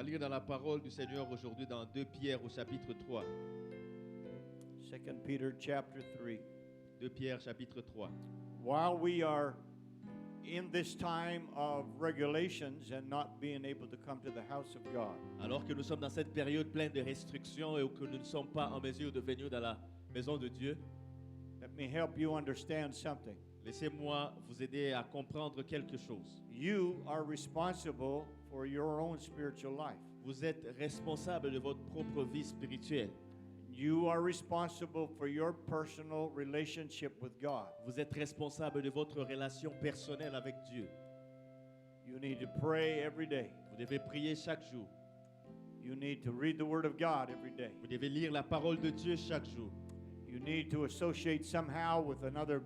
lire dans la parole du Seigneur aujourd'hui dans 2 Pierre au chapitre 3. 2 Peter chapter 3. 2 Pierre chapitre 3. While we are in this time of regulations and not being able to come to the house of God, Alors que nous sommes dans cette période pleine de restrictions et que nous ne sommes pas en mesure de venir dans la maison de Dieu, let me help you understand something. laissez-moi vous aider à comprendre quelque chose. You are responsible for your own spiritual life. Vous êtes responsable de votre propre vie spirituelle. You are responsible for your personal relationship with God. Vous êtes responsable de votre relation personnelle avec Dieu. You need to pray every day. Vous devez prier chaque jour. You need to read the Word of God every day. Vous devez lire la parole de Dieu chaque jour. You need to associate somehow with another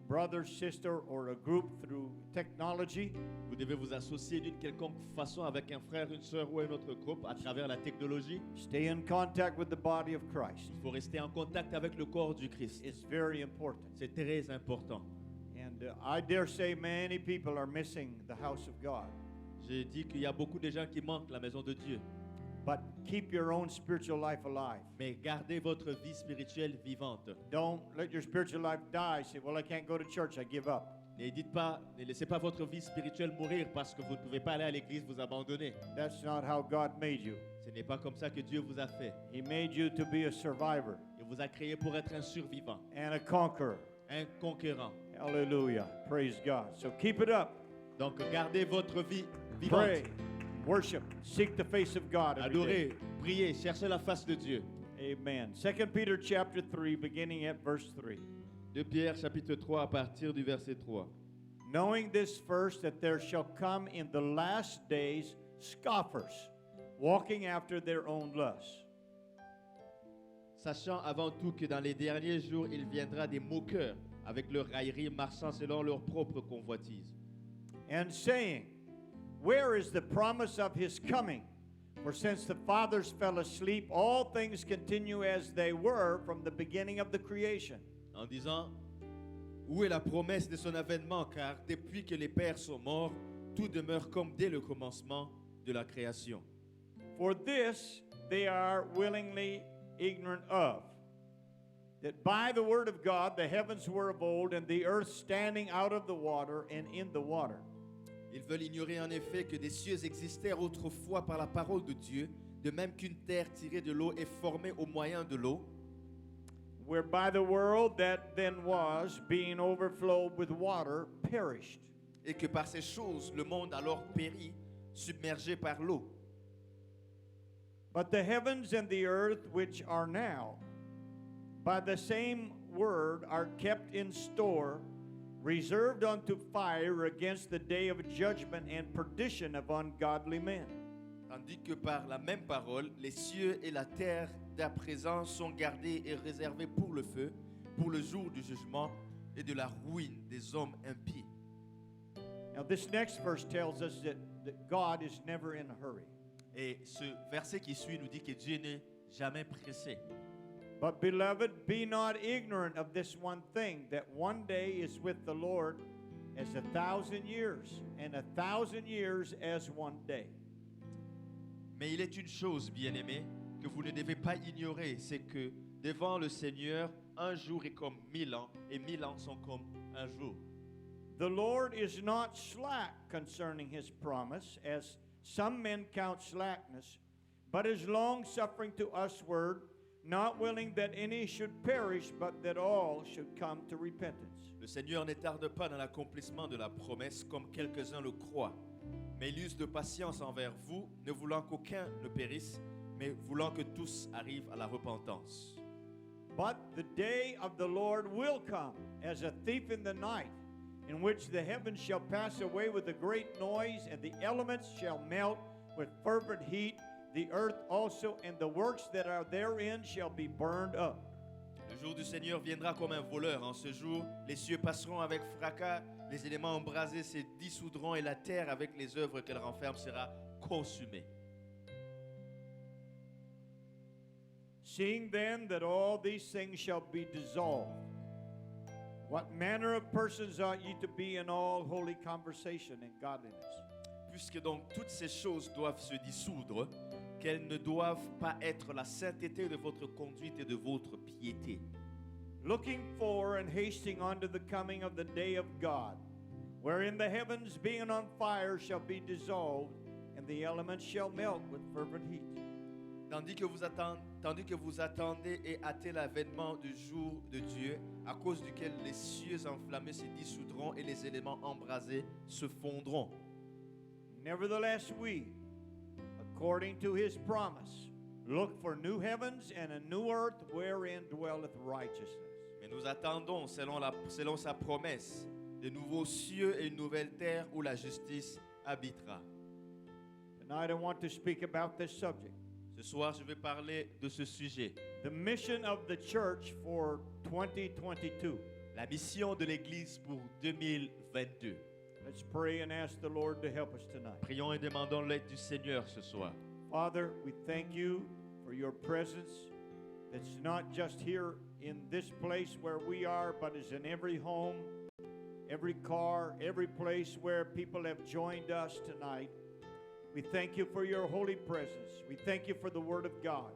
brother, sister, or a group through technology. Vous devez vous associer d'une quelconque façon avec un frère, une sœur ou un autre groupe à travers la technologie. Stay in contact with the body of Christ. Il faut rester en contact avec le corps du Christ. It's very important. C'est très important. And I dare say many people are missing the house of God. J'ai dit qu'il y a beaucoup de gens qui manquent la maison de Dieu. But keep your own spiritual life alive. Mais gardez votre vie spirituelle vivante. Don't let your spiritual life die. Say, well, I can't go to church. I give up. Ne laissez pas votre vie spirituelle mourir parce que vous ne pouvez pas aller à l'église, vous abandonner. That's not how God made you. Ce n'est pas comme ça que Dieu vous a fait. He made you to be a survivor Il vous a créé pour être un survivant, and a conqueror. un conquérant. Hallelujah. Praise God. So keep it up. Donc gardez votre vie vivante. Pray, worship, seek the face of God every day. Adorez, priez, cherchez la face de Dieu. Amen. 2 Peter chapter 3, beginning at verse 3. 2 Pierre chapitre 3 à partir du verset 3. Knowing this first, that there shall come in the last days scoffers, walking after their own lusts. Sachant avant tout que dans les derniers jours, il viendra des moqueurs avec leur raillerie marchant selon leur propre convoitise. And saying, where is the promise of his coming? For since the fathers fell asleep, all things continue as they were from the beginning of the creation. En disant, où est la promesse de son avènement? Car depuis que les pères sont morts, tout demeure comme dès le commencement de la création. For this they are willingly ignorant of, that by the word of God the heavens were of old, and the earth standing out of the water and in the water. Ils veulent ignorer en effet que des cieux existèrent autrefois par la parole de Dieu, de même qu'une terre tirée de l'eau est formée au moyen de l'eau, Whereby the world that then was, being overflowed with water, perished. et que par ces choses le monde alors périt, submergé par l'eau. But the heavens and the earth, which are now, by the same word, are kept in store, reserved unto fire against the day of judgment and perdition of ungodly men. Tandis que par la même parole, les cieux et la terre d'à présent sont gardés et réservés pour le feu, pour le jour du jugement et de la ruine des hommes impies. Now, this next verse tells us that God is never in a hurry. Et ce verset qui suit nous dit que Dieu n'est jamais pressé. But, beloved, be not ignorant of this one thing, that one day is with the Lord as 1,000 years, and 1,000 years as one day. Mais il est une chose, bien-aimés, que vous ne devez pas ignorer, c'est que devant le Seigneur, un jour est comme 1000 ans, et 1000 ans sont comme un jour. The Lord is not slack concerning his promise, as some men count slackness, but is long-suffering to usward, not willing that any should perish, but that all should come to repentance. Le Seigneur ne tarde pas dans l'accomplissement de la promesse, comme quelques-uns le croient. Mais il use de patience envers vous, ne voulant qu'aucun ne périsse, mais voulant que tous arrivent à la repentance. But the day of the Lord will come as a thief in the night, in which the heavens shall pass away with a great noise, and the elements shall melt with fervent heat. The earth also and the works that are therein shall be burned up. Le jour du Seigneur viendra comme un voleur. En ce jour, les cieux passeront avec fracas, les éléments embrasés se dissoudront et la terre avec les œuvres qu'elle renferme sera consumée. Seeing then that all these things shall be dissolved, what manner of persons ought ye to be in all holy conversation and godliness? puisque donc toutes ces choses doivent se dissoudre, qu'elles ne doivent pas être la sainteté de votre conduite et de votre piété. Looking for and hasting unto the coming of the day of God, wherein the heavens being on fire shall be dissolved, and the elements shall melt with fervent heat. Tandis que vous attendez et hâtez l'avènement du jour de Dieu, à cause duquel les cieux enflammés se dissoudront et les éléments embrasés se fondront. Nevertheless, we, according to his promise, look for new heavens and a new earth wherein dwelleth righteousness. Mais nous attendons, selon sa promesse, de nouveaux cieux et une nouvelle terre où la justice habitera. Tonight I want to speak about this subject. Ce soir, je vais parler de ce sujet. The mission of the church for 2022. La mission de l'Église pour 2022. Let's pray and ask the Lord to help us tonight. Prions et demandons l'aide du Seigneur ce soir. Father, we thank you for your presence that's not just here in this place where we are, but is in every home, every car, every place where people have joined us tonight. We thank you for your holy presence. We thank you for the Word of God.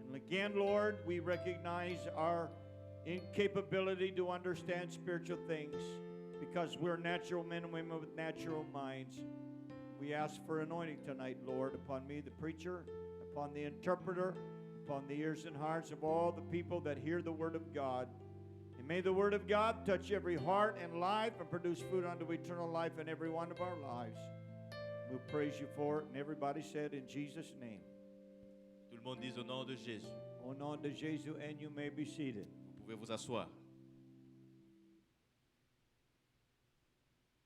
And again, Lord, we recognize our incapability to understand spiritual things because we're natural men and women with natural minds. We ask for anointing tonight, Lord, upon me, the preacher, upon the interpreter, upon the ears and hearts of all the people that hear the Word of God. And may the Word of God touch every heart and life and produce fruit unto eternal life in every one of our lives. We'll praise you for it. And everybody said in Jesus' name. Tout le monde dit au nom de Jésus. Au nom de Jésus, and you may be seated. Vous pouvez vous asseoir.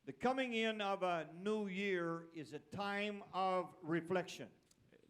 The coming in of a new year is a time of reflection.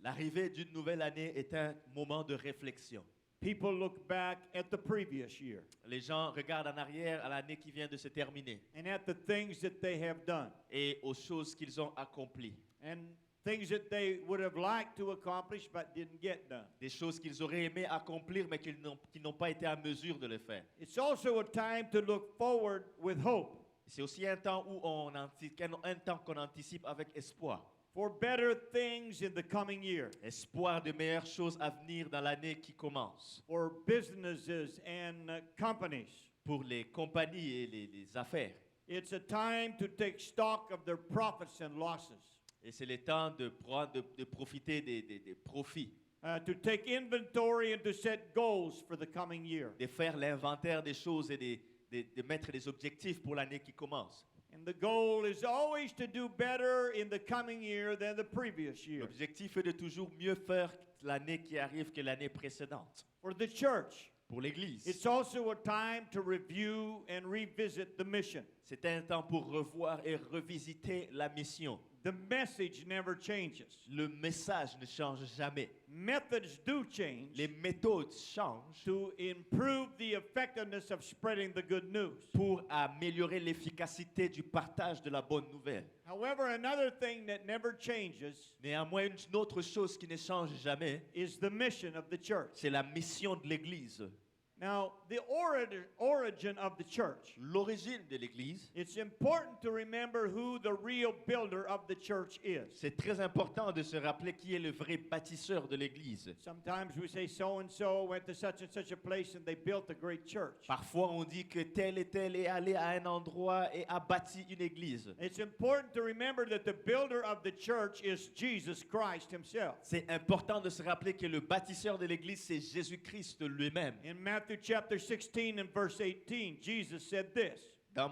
L'arrivée d'une nouvelle année est un moment de réflexion. People look back at the previous year Les gens regardent en arrière à l'année qui vient de se terminer and at the things that they have done et aux choses qu'ils ont accomplies. and things that they would have liked to accomplish but didn't get done. Des choses qu'ils auraient aimé accomplir mais qu'ils n'ont pas été en mesure de le faire. It's also a time to look forward with hope C'est aussi un temps où un temps qu'on anticipe avec espoir. for better things in the coming year, Espoir de meilleures choses à venir dans l'année qui commence. for businesses and companies. Pour les compagnies et les affaires. It's a time to take stock of their profits and losses, Et c'est le temps de profiter des profits. to take inventory and to set goals for the coming year. De faire l'inventaire des choses et de mettre des objectifs pour l'année qui commence. And the goal is always to do better in the coming year than the previous year. L'objectif est de toujours mieux faire l'année qui arrive que l'année précédente. For the church, Pour l'Église, it's also a time to review and revisit the mission. c'est un temps pour revoir et revisiter la mission. The message never changes. Le message ne change jamais. Methods do change Les méthodes changent to improve the effectiveness of spreading the good news. pour améliorer l'efficacité du partage de la bonne nouvelle. However, another thing that never changes Néanmoins, une autre chose qui ne change jamais, is the mission of the church. c'est la mission de l'Église. Now, the origin of the church. L'origine de l'Église, It's important to remember who the real builder of the church is. c'est très important de se rappeler qui est le vrai bâtisseur de l'Église. Sometimes we say so and so went to such and such a place and they built a great church. Parfois, on dit que tel et tel est allé à un endroit et a bâti une église. It's important to remember that the builder of the church is Jesus Christ himself. C'est important de se rappeler que le bâtisseur de l'église, c'est Jésus-Christ lui-même. In Matthew chapter 16 and verse 18, Jesus said this, Dans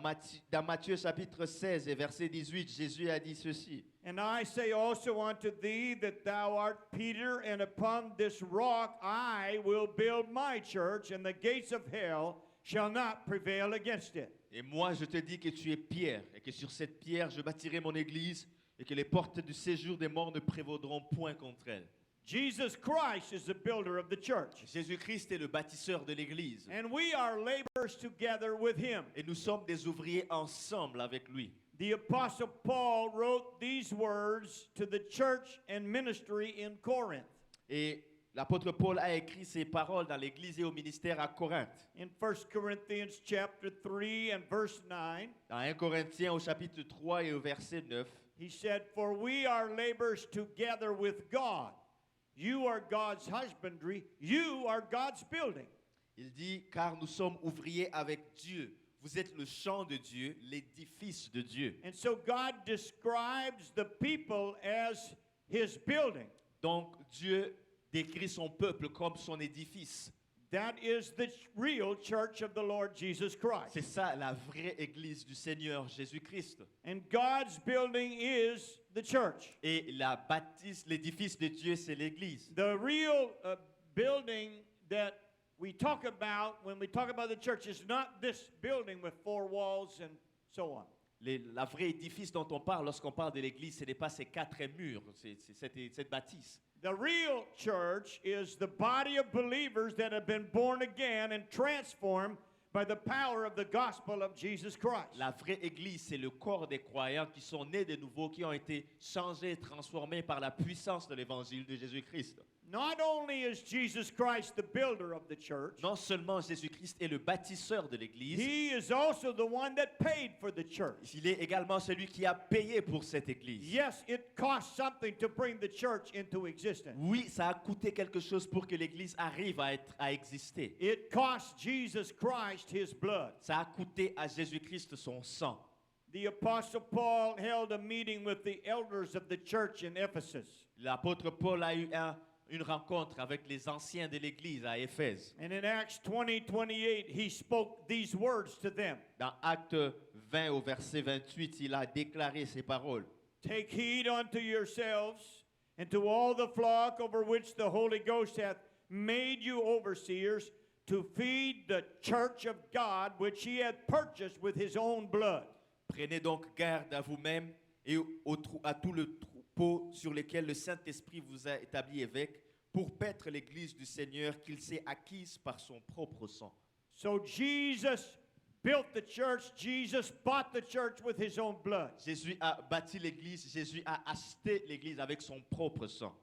Matthieu chapitre 16 et verset 18, Jésus a dit ceci. "And I say also unto thee that thou art Peter, and upon this rock I will build my church, and the gates of hell shall not prevail against it." Et moi, je te dis que tu es Pierre, et que sur cette pierre, je bâtirai mon église, et que les portes du séjour des morts ne prévaudront point contre elle. Jesus Christ is the builder of the church, Jésus-Christ est le bâtisseur de l'église. and we are laborers together with him. Et nous sommes des ouvriers ensemble avec lui. The Apostle Paul wrote these words to the church and ministry in Corinth. Et l'apôtre Paul a écrit ces paroles dans l'église et au ministère à Corinthe. In 1 Corinthians chapter 3 and verse 9, Dans 1 Corinthiens au chapitre 3 et au verset 9, he said, "For we are laborers together with God. You are God's husbandry, you are God's building." Il dit, car nous sommes ouvriers avec Dieu. Vous êtes le champ de Dieu, l'édifice de Dieu. And so God describes the people as his building. Donc Dieu décrit son peuple comme son édifice. That is the real church of the Lord Jesus Christ. C'est ça la vraie église du Seigneur Jésus-Christ. And God's building is the church. Et la bâtisse, l'édifice de Dieu, c'est l'église. The real building that we talk about when we talk about the church is not this building with four walls and so on. La vraie édifice dont on parle lorsqu'on parle de l'église, ce n'est pas ces quatre murs, c'est cette bâtisse. The real church is the body of believers that have been born again and transformed by the power of the gospel of Jesus Christ. La vraie église, c'est le corps des croyants qui sont nés de nouveau, qui ont été changés, transformés par la puissance de l'évangile de Jésus-Christ. Not only is Jesus Christ the builder of the church, Non seulement Jésus-Christ est le bâtisseur de l'église, he is also the one that paid for the church. il est également celui qui a payé pour cette église. Yes, it costs something to bring the church into existence. Oui, ça a coûté quelque chose pour que l'église arrive à exister. It cost Jesus Christ his blood. Ça a coûté à Jésus-Christ son sang. The Apostle Paul held a meeting with the elders of the church in Ephesus. L'apôtre Paul a eu une rencontre avec les anciens de l'église à Éphèse. And in Acts 20:28, he spoke these words to them. Dans Acte 20 au verset 28, il a déclaré ces paroles. Take heed unto yourselves and to all the flock over which the Holy Ghost hath made you overseers, to feed the church of God, which he hath purchased with his own blood. Prenez donc garde à vous-même et à tout le troupeau sur lequel le Saint-Esprit vous a établi évêque, pour paître l'église du Seigneur qu'il s'est acquise par son propre sang. So Jesus built the church. Jesus bought the church with his own blood. Jésus a bâti l'église, Jésus a acheté l'église avec son propre sang.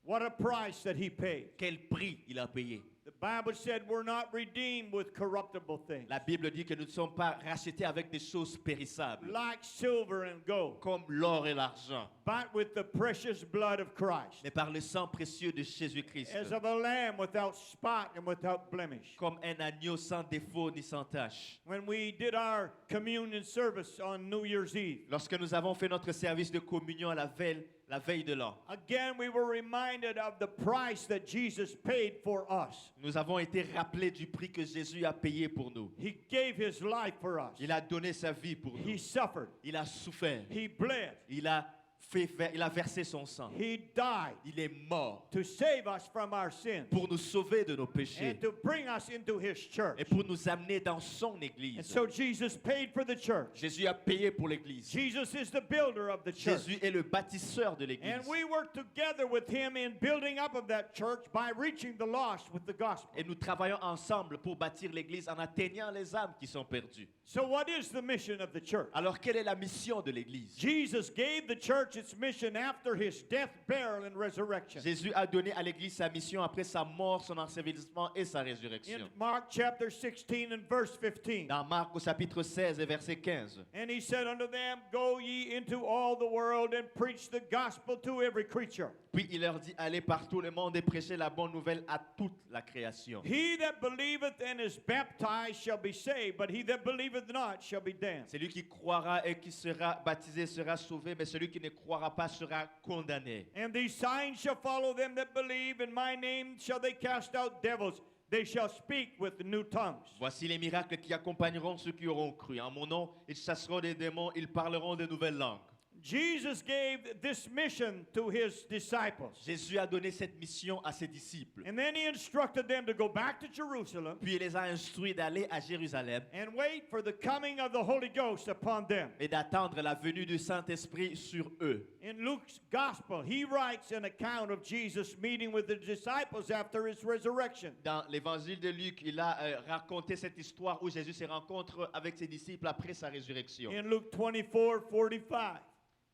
What a price that he paid. Quel prix il a payé. The Bible said we're not redeemed with corruptible things, La Bible dit que nous ne sommes pas rachetés avec des choses périssables, like silver and gold, comme l'or et l'argent, but with the precious blood of Christ, mais par le sang précieux de Jésus-Christ, as of a lamb without spot and without blemish. comme un agneau sans défaut ni sans tache. When we did our communion service on New Year's Eve, Lorsque nous avons fait notre service de communion à la veille de l'an, again we were reminded of the price that Jesus paid for us. nous avons été rappelés du prix que Jésus a payé pour nous. He gave his life for us. Il a donné sa vie pour nous. He suffered. Il a souffert. He bled. Il a versé son sang. He died Il est mort to save us from our sins pour nous sauver de nos péchés and to bring us into his church. et pour nous amener dans son And église. so Jesus paid for the church. Jésus a payé pour l'église. Jesus is the builder of the church. Jésus est le bâtisseur de And l'église. we work together with him in building up of that church by reaching the lost with the gospel. Et nous travaillons ensemble pour bâtir l'église en atteignant les âmes qui sont perdues. So what is the mission of the church? Alors, quelle est la mission de l'église? Jesus gave the church its mission after his death, burial, and resurrection. Jésus a donné à l'église sa mission après sa mort, son ensevelissement et sa In résurrection. Mark chapter 16 and verse 15. Dans Marc au chapitre 16 et verset 15. And he said unto them, Go ye into all the world and preach the gospel to every creature. Puis il leur dit, allez par tout le monde et prêchez la bonne nouvelle à toute la création. He that believeth and is baptized shall be saved, but he that believeth not shall be damned. Celui qui croira et qui sera baptisé sera sauvé, mais celui qui ne croira pas sera condamné. And these signs shall follow them that believe. In my name shall they cast out devils. They shall speak with new tongues. Voici les miracles qui accompagneront ceux qui auront cru. En mon nom, ils chasseront des démons, ils parleront de nouvelles langues. Jesus gave this mission to his disciples. Jésus a donné cette mission à ses disciples. And then he instructed them to go back to Jerusalem Puis il les a instruits d'aller à Jérusalem and wait for the coming of the Holy Ghost upon them. et d'attendre la venue du Saint-Esprit sur eux. In Luke's gospel, he writes an account of Jesus meeting with the disciples after his resurrection. Dans l'évangile de Luc, il a raconté cette histoire où Jésus se rencontre avec ses disciples après sa résurrection. In Luke 24:45.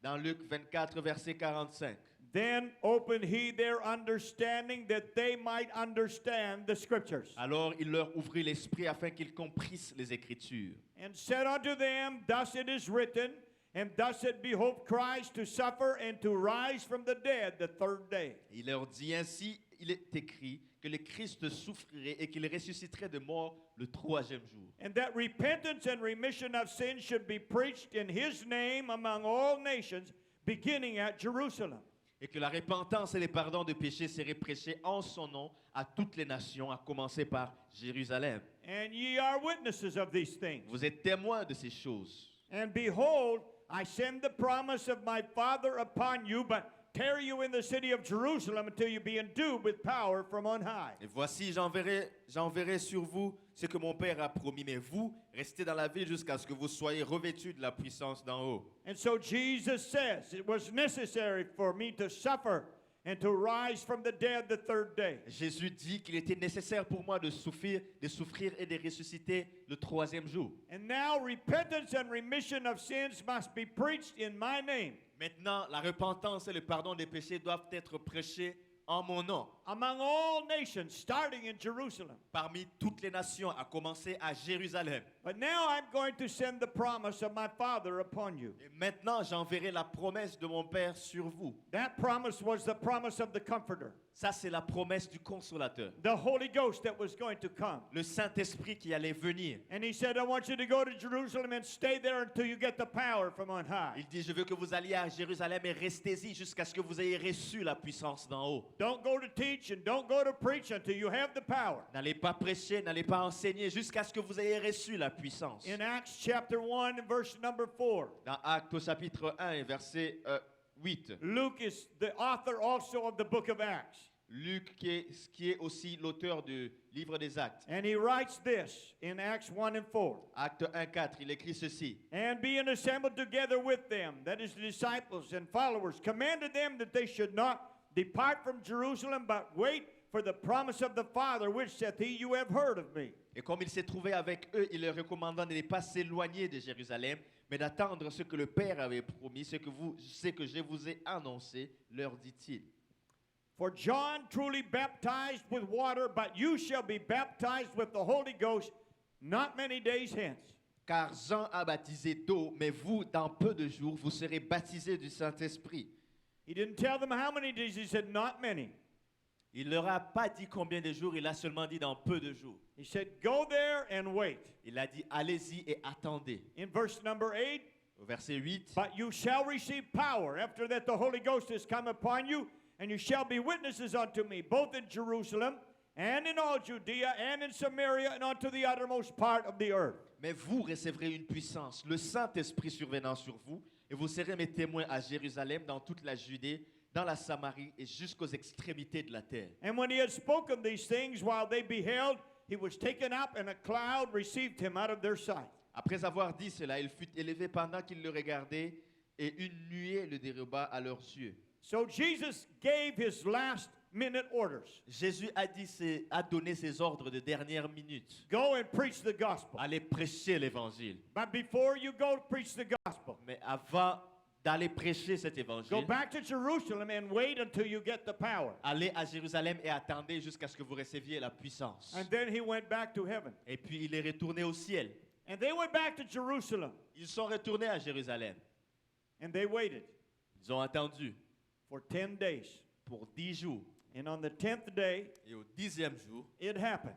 Dans Luc 24, verset 45. Then opened he their understanding that they might understand the scriptures. Alors il leur ouvrit l'esprit afin qu'ils comprissent les Écritures. And said unto them, Thus it is written, And thus it behoved Christ to suffer and to rise from the dead the third day. Il leur dit ainsi, il est écrit que le Christ souffrirait et qu'il ressusciterait de mort le troisième jour. And that repentance and remission of sins should be preached in his name among all nations, beginning at Jerusalem. Et que la repentance et les pardons de péchés seraient prêchés en son nom à toutes les nations, à commencer par Jérusalem. And ye are witnesses of these things. Vous êtes témoins de ces choses. And behold, I send the promise of my Father upon you, but tarry you in the city of Jerusalem until you be endued with power from on high. Et voici, j'enverrai sur vous ce que mon Père a promis, mais vous, restez dans la ville jusqu'à ce que vous soyez revêtus de la puissance d'en haut. And so Jesus says, it was necessary for me to suffer and to rise from the dead the third day. Jésus dit qu'il était nécessaire pour moi de souffrir et de ressusciter le troisième jour. And now repentance and remission of sins must be preached in my name. Maintenant, la repentance et le pardon des péchés doivent être prêchés en mon nom, Among all nations, starting in Jerusalem. parmi toutes les nations, à commencer à Jérusalem. But now I'm going to send the promise of my Father upon you. Et maintenant, j'enverrai la promesse de mon Père sur vous. That promise was the promise of the Comforter, Ça, c'est la promesse du Consolateur, the Holy Ghost that was going to come. le Saint-Esprit qui allait venir. And he said, I want you to go to Jerusalem and stay there until you get the power from on high. Il dit, je veux que vous alliez à Jérusalem et restez-y jusqu'à ce que vous ayez reçu la puissance d'en haut. Don't go to teach and don't go to preach until you have the power. N'allez pas prêcher, n'allez pas enseigner jusqu'à ce que vous ayez reçu la puissance. In Acts chapter 1 and verse number 4, Dans Actes au chapitre 1 et verset 8, Luke is the author also of the book of Acts. Luc qui est aussi l'auteur du livre des Actes. And he writes this in Acts 1 and 4. Acte 1, 4, il écrit ceci. And being assembled together with them, that is the disciples and followers, commanded them that they should not depart from Jerusalem, but wait for the promise of the Father, which saith he, you have heard of me. Et comme il s'est trouvé avec eux, il leur recommanda de ne pas s'éloigner de Jérusalem, mais d'attendre ce que le Père avait promis, ce que je vous ai annoncé, leur dit-il. For John truly baptized with water, but you shall be baptized with the Holy Ghost not many days hence. Car Jean a baptisé d'eau, mais vous, dans peu de jours, vous serez baptisés du Saint-Esprit. He didn't tell them how many days, he said not many. Il leur a pas dit combien de jours, il a seulement dit dans peu de jours. He said, go there and wait. Il a dit, allez-y et attendez. In verse number 8, Au verset 8, but you shall receive power after that the Holy Ghost has come upon you, and you shall be witnesses unto me, both in Jerusalem and in all Judea and in Samaria and unto the uttermost part of the earth. mais vous recevrez une puissance, le Saint-Esprit survenant sur vous, et vous serez mes témoins à Jérusalem, dans toute la Judée, dans la Samarie et jusqu'aux extrémités de la terre. And when he had spoken these things while they beheld, he was taken up, and a cloud received him out of their sight. Après avoir dit cela, il fut élevé pendant qu'ils le regardaient, et une nuée le déroba à leurs yeux. So Jesus gave his last minute orders. Jésus a donné ses ordres de dernière minute. Go and preach the gospel. Allez prêcher l'évangile. But before you go to preach the gospel, Mais avant d'aller prêcher cet go évangile, back to Jerusalem and wait until you get the power. allez à Jérusalem et attendez jusqu'à ce que vous receviez la puissance. And then he went back to heaven. Et puis il est retourné au ciel. And they went back to Jerusalem, Ils sont retournés à Jérusalem. and they waited Ils ont attendu for 10 days. pour 10 jours. And on the 10th day, Et au 10e jour, it happened.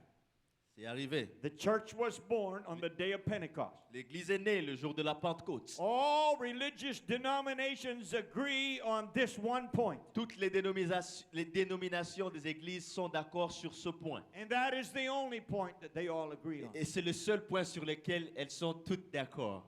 c'est arrivé. The church was born on the day of Pentecost. L'Église est née le jour de la Pentecôte. All religious denominations agree on this one point, Toutes les dénominations des églises sont d'accord sur ce point. and that is the only point that they all agree on. Et c'est le seul point sur lequel elles sont toutes d'accord.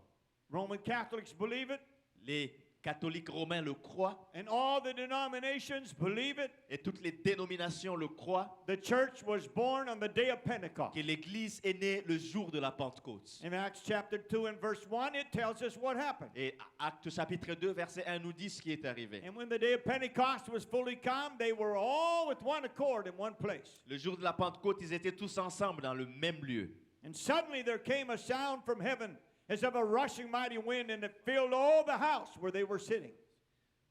Roman Catholics believe it, Les catholiques romains le croient and all the denominations believe it. et toutes les dénominations le croient The church was born on the day of Pentecost. que l'Église est née le jour de la Pentecôte. In Acts chapter 2 and verse 1, it tells us what happened. Et Actes chapitre 2, verset 1 nous dit ce qui est arrivé. And when the day of Pentecost was fully come, they were all with one accord in one place. Le jour de la Pentecôte, ils étaient tous ensemble dans le même lieu. And suddenly there came a sound from heaven as of a rushing mighty wind, and it filled all the house where they were sitting.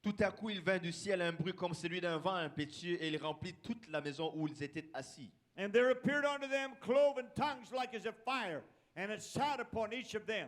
Tout à coup, il vint du ciel un bruit comme celui d'un vent impétueux et il remplit toute la maison où ils étaient assis. And there appeared unto them cloven tongues like as of fire, and it sat upon each of them.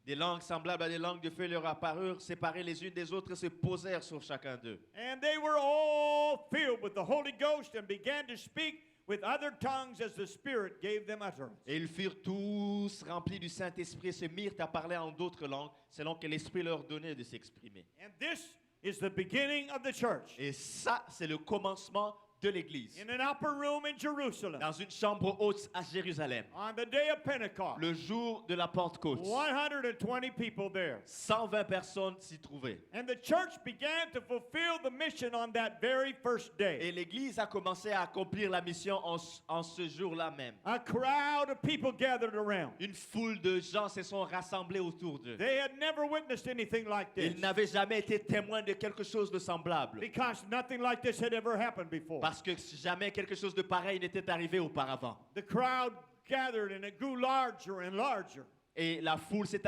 Des langues semblables à des langues de feu leur apparurent, séparées les unes des autres, et se posèrent sur chacun d'eux. And they were all filled with the Holy Ghost and began to speak with other tongues as the Spirit gave them utterance. Et ils furent tous remplis du Saint-Esprit et se mirent à parler en d'autres langues, selon que l'Esprit leur donnait de s'exprimer. And this is the beginning of the church. Et ça, c'est le commencement de l'Église. In an upper room in Jerusalem, Dans une chambre haute à Jérusalem, on the day of Pentecost, le jour de la Pentecôte, 120 people there. 120 personnes s'y trouvaient. And the church began to fulfill the mission on that very first day. Et l'Église a commencé à accomplir la mission en ce jour-là même. A crowd of people gathered around. Une foule de gens se sont rassemblés autour d'eux. They had never witnessed anything like this, Ils n'avaient jamais été témoins de quelque chose de semblable. because nothing like this had ever happened before. Parce que jamais quelque chose de pareil n'était arrivé auparavant. The crowd gathered and it grew larger and larger. Et la foule s'est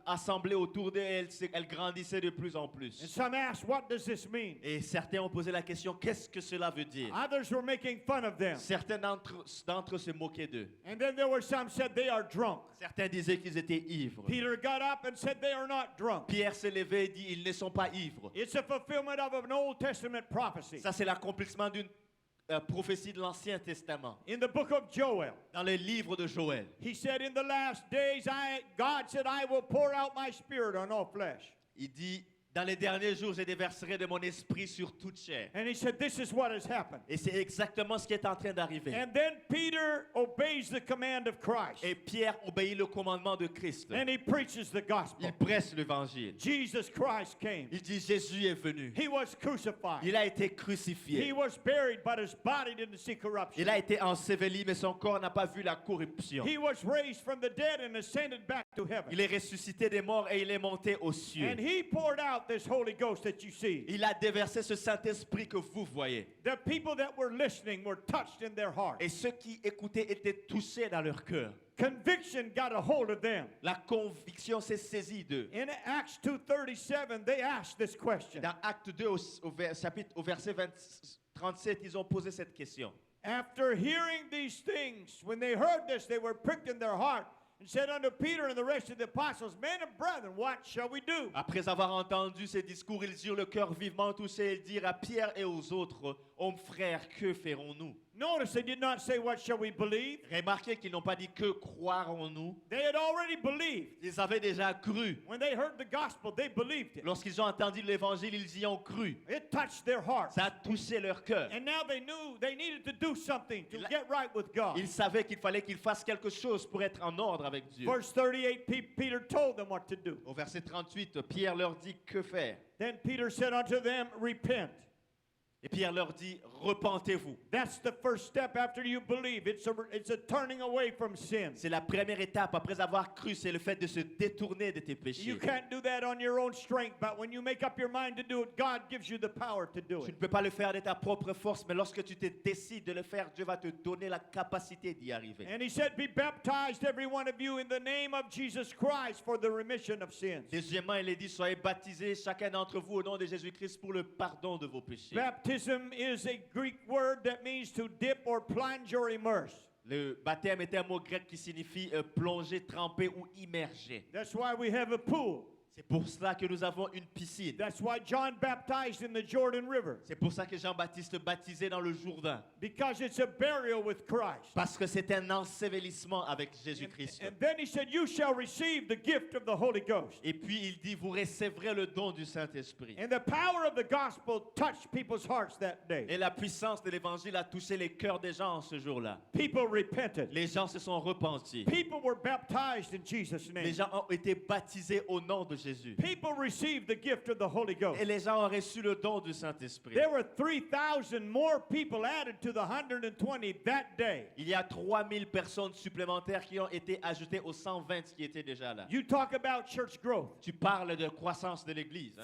assemblée autour d'elle, elle grandissait de plus en And plus. some asked, what does this mean? Et certains ont posé la question, qu'est-ce que cela veut dire? Others were making fun of them. Certains d'entre eux se moquaient d'eux. And then there were some said they are drunk. Certains disaient qu'ils étaient ivres. Peter got up and said they are not drunk. Pierre s'est levé et dit, ils ne sont pas ivres. It's a fulfillment of an Old Testament prophecy. Ça, c'est l'accomplissement d'une prophétie de l'Ancien Testament. In the book of Joel, Dans le livre de Joël, he said, in the last days, God said, I will pour out my spirit on all flesh. il dit, dans les derniers jours, je déverserai de mon esprit sur toute chair. And he said, this is what has happened. Et c'est exactement ce qui est en train d'arriver. And then Peter obeys the command of Christ. Et Pierre obéit le commandement de Christ. And he preaches the gospel. Il presse l'évangile. Jesus Christ came. Il dit, Jésus est venu. He was crucified. Il a été He crucifié. was buried, but his body didn't see corruption. Il a été enseveli, mais son corps n'a pas vu la corruption. He was raised from the dead and ascended back to heaven. Il est ressuscité des morts et il est monté aux cieux. And he poured out this Holy Ghost that you see. Il a déversé ce Saint-Esprit que vous voyez. The people that were listening were touched in their heart. Et ceux qui écoutaient étaient touchés dans leur cœur. Conviction got a hold of them. La conviction s'est saisie d'eux. In Acts 2:37, they asked this question. Dans Acte 2, au verset 37, ils ont posé cette question. After hearing these things, when they heard this, they were pricked in their heart and said unto Peter and the rest of the apostles, men and brethren, what shall we do? Après avoir entendu ces discours, ils eurent le cœur vivement touché et dirent à Pierre et aux autres, hommes frères, que ferons-nous? Notice they did not say, what shall we believe? Remarquez qu'ils n'ont pas dit que croirons-nous. They had already believed. Ils avaient déjà cru. When they heard the gospel, they believed it. Lorsqu'ils ont entendu l'évangile, ils y ont cru. It touched their hearts. Ça a touché leur cœur. And now they knew they needed to do something to Il a- get right with God. Ils savaient qu'il fallait qu'ils fassent quelque chose pour être en ordre avec Dieu. Verse 38, Peter told them what to do. Au verset 38, Pierre leur dit que faire. Then Peter said unto them, repent. Et Pierre leur dit, repentez-vous. That's the first step after you believe. It's a turning away from sin. C'est la première étape après avoir cru, c'est le fait de se détourner de tes You péchés. can't do that on your own strength, but when you make up your mind to do it, God gives you the power to do Tu ne it. peux pas le faire de ta propre force, mais lorsque tu te décides de le faire, Dieu va te donner la capacité d'y arriver. And he said, be baptized, every one of you, in the name of Jesus Christ for the remission of sins. Deuxièmement, il est dit, soyez baptisés, chacun d'entre vous, au nom de Jésus-Christ, pour le pardon de vos péchés. Baptism is a Greek word that means to dip or plunge or immerse. Le baptême est un mot grec qui signifie plonger, tremper ou immerger. That's why we have a pool. C'est pour cela que nous avons une piscine. That's why John baptized in the Jordan River, C'est pour ça que Jean-Baptiste baptisait dans le Jourdain. because it's a burial with Christ. Parce que c'est un ensevelissement avec Jésus-Christ. And then he said, you shall receive the gift of the Holy Ghost. Et puis il dit, vous recevrez le don du Saint-Esprit. And the power of the gospel touched people's hearts that day. Et la puissance de l'évangile a touché les cœurs des gens en ce jour-là. People repented. Les gens se sont repentis. People were baptized in Jesus' Les name. gens ont été baptisés au nom de Jésus. People received the gift of the Holy Ghost. Et les gens ont reçu le don du Saint-Esprit. There were 3,000 more people added to the 120 that day. Il y a 3000 personnes supplémentaires qui ont été ajoutées aux 120 qui étaient déjà là. You talk about church growth. Tu parles de croissance de l'Église.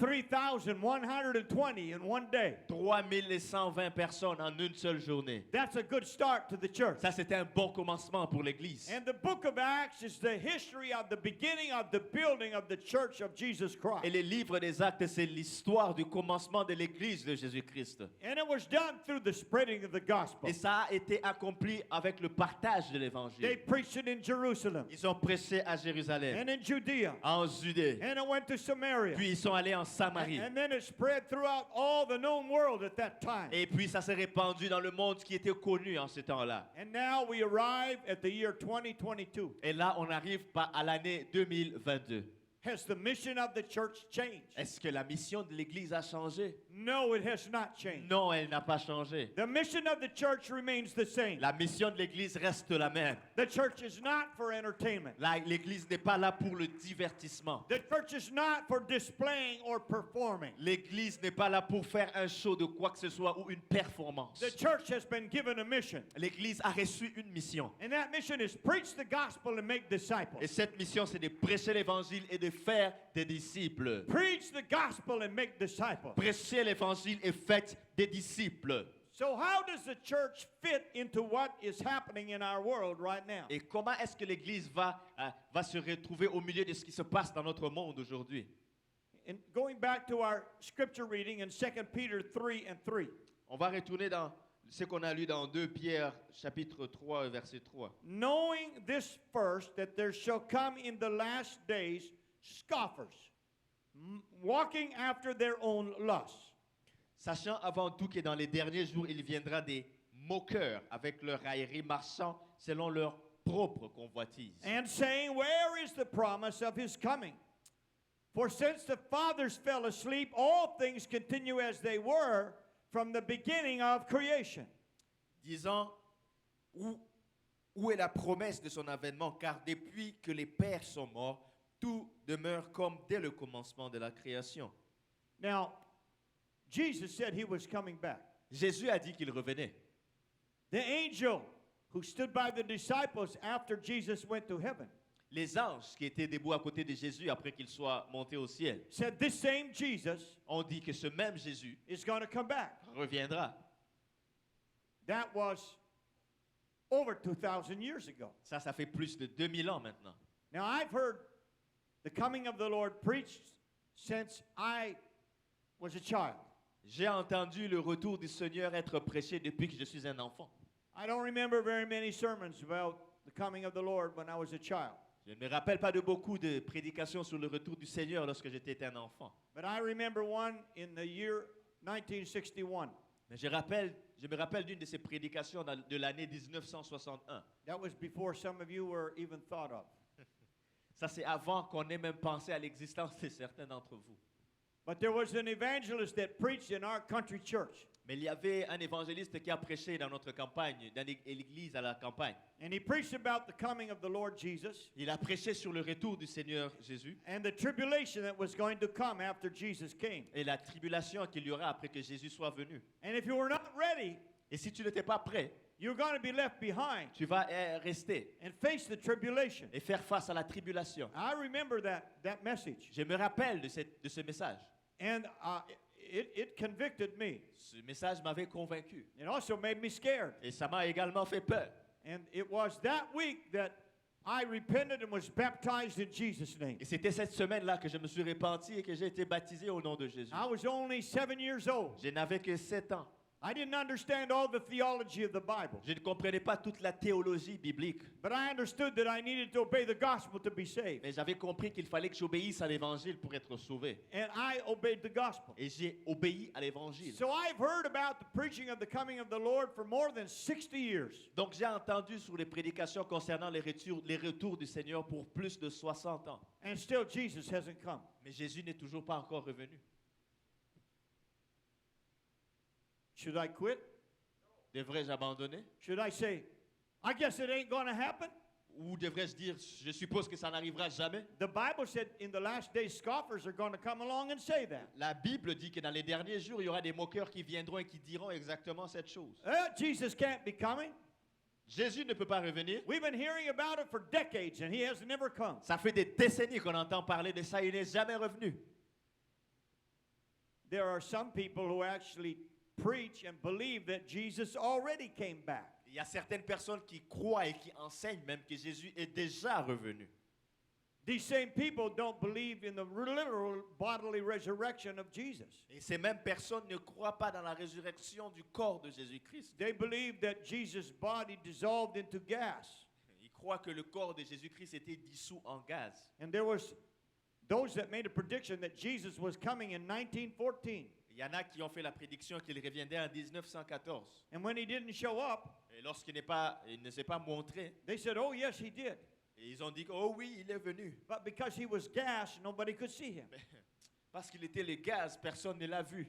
3,120 in one day. 3120 personnes en une seule journée. That's a good start to the church. Ça, c'était un bon commencement pour l'Église. And the book of Acts is the history of the beginning of the building of the church of Jesus Et Christ. les livres des actes, c'est l'histoire du commencement de l'Église de Jésus-Christ. And it was done through the spreading of the gospel. Et ça a été accompli avec le partage de They l'Évangile. preached it in Jerusalem Ils ont prêché à Jérusalem, and in Judea, en Judée, and it went to Samaria. puis ils sont allés en Samarie. And then it spread throughout all the known world at that time. Et puis ça s'est répandu dans le monde qui était connu en ce temps-là. And now we arrive at the year 2022. Et là, on arrive à l'année 2022. Has the mission of the church changed? Est-ce que la mission de l'Église a changé? No, it has not changed. Non, elle n'a pas changé. The mission of the church remains the same. La mission de l'Église reste la même. The church is not for entertainment. L'Église n'est pas là pour le divertissement. The church is not for displaying or performing. L'Église n'est pas là pour faire un show de quoi que ce soit ou une performance. The church has been given a mission. L'Église a reçu une mission. And that mission is preach the gospel and make disciples. Et cette mission, c'est de prêcher l'Évangile et de faire des disciples. Preach the gospel and make disciples. Prêchez l'Évangile et faites des disciples. So how does the church fit into what is happening in our world right now? Et comment est-ce que l'Église va se retrouver au milieu de ce qui se passe dans notre monde aujourd'hui? And going back to our scripture reading in 2 Peter 3 and 3. On va retourner dans ce qu'on a lu dans 2 Pierre chapitre 3 verset 3. Knowing this first, that there shall come in the last days scoffers, walking after their own lusts. Sachant avant tout que dans les derniers jours, il viendra des moqueurs avec leur raillerie marchant selon leur propre convoitise. And saying, where is the promise of his coming? For since the fathers fell asleep, all things continue as they were from the beginning of creation. Disant, où est la promesse de son avènement? Car depuis que les pères sont morts, tout demeure comme dès le commencement de la création. Now, Jesus said he was coming back. Jésus a dit qu'il revenait. The angel who stood by the disciples after Jesus went to heaven Les anges qui étaient debout à côté de Jésus après qu'il soit monté au ciel said this same Jesus ont dit que ce même Jésus is going to come back. reviendra. That was over 2,000 years ago. Ça fait plus de 2000 ans maintenant. Now, I've heard the coming of the Lord preached since I was a child. J'ai entendu le retour du Seigneur être prêché depuis que je suis un enfant. I don't remember very many sermons about the coming of the Lord when I was a child. Je ne me rappelle pas de beaucoup de prédications sur le retour du Seigneur lorsque j'étais un enfant. But I remember one in the year 1961. Mais je me rappelle d'une de ces prédications de l'année 1961. That was before some of you were even thought of. Ça, c'est avant qu'on ait même pensé à l'existence de certains d'entre vous. But there was an evangelist that preached in our country church. Mais il y avait un évangéliste qui a prêché dans notre campagne, dans l'église à la campagne. And he preached about the coming of the Lord Jesus Il a prêché sur le retour du Seigneur Jésus and the tribulation that was going to come after Jesus came. et la tribulation qu'il y aura après que Jésus soit venu. And if you were not ready, Et si tu n'étais pas prêt, you're going to be left behind tu vas rester and face the tribulation. et faire face à la tribulation. I remember that message. Je me rappelle de ce message. And it convicted me. Ce message m'avait convaincu. It also made me scared. Et ça m'a également fait peur. And it was that week that I repented and was baptized in Jesus' name. Et c'était cette semaine-là que je me suis repenti et que j'ai été baptisé au nom de Jésus. I was only 7 years old. Je n'avais que 7 ans. I didn't understand all the theology of the Bible. Je ne comprenais pas toute la théologie biblique. But I understood that I needed to obey the gospel to be saved. Mais j'avais compris qu'il fallait que j'obéisse à l'évangile pour être sauvé. And I obeyed the gospel. Et j'ai obéi à l'évangile. So I've heard about the preaching of the coming of the Lord for more than 60 years. Donc j'ai entendu sur les prédications concernant les retours du Seigneur pour plus de 60 ans. And still Jesus hasn't come. Mais Jésus n'est toujours pas encore revenu. Should I quit? Devrais-je abandonner? Should I say, I guess it ain't going to happen? Ou devrais-je dire, je suppose que ça n'arrivera jamais? The Bible said in the last days scoffers are going to come along and say that. La Bible dit que dans les derniers jours, il y aura des moqueurs qui viendront et qui diront exactement cette chose. Jesus can't be coming. Jésus ne peut pas revenir. We've been hearing about it for decades and he has never come. Ça fait des décennies qu'on entend parler de ça, il n'est jamais revenu. There are some people who actually preach and believe that Jesus already came back. Il y a certaines personnes qui croient et qui enseignent même que Jésus est déjà revenu. These same people don't believe in the literal bodily resurrection of Jesus. Et ces mêmes personnes ne croient pas dans la résurrection du corps de Jésus-Christ. They believe that Jesus' body dissolved into gas. Ils croient que le corps de Jésus-Christ était dissous en gaz. And there was those that made a prediction that Jesus was coming in 1914. Il y en a qui ont fait la prédiction qu'il reviendrait en 1914. And when he didn't show up, Et lorsqu'il il ne s'est pas montré, they said, "Oh yes, he did." et ils ont dit, oh oui, il est venu. But because he was gas, nobody could see him. Parce qu'il était le gaz, personne ne l'a vu.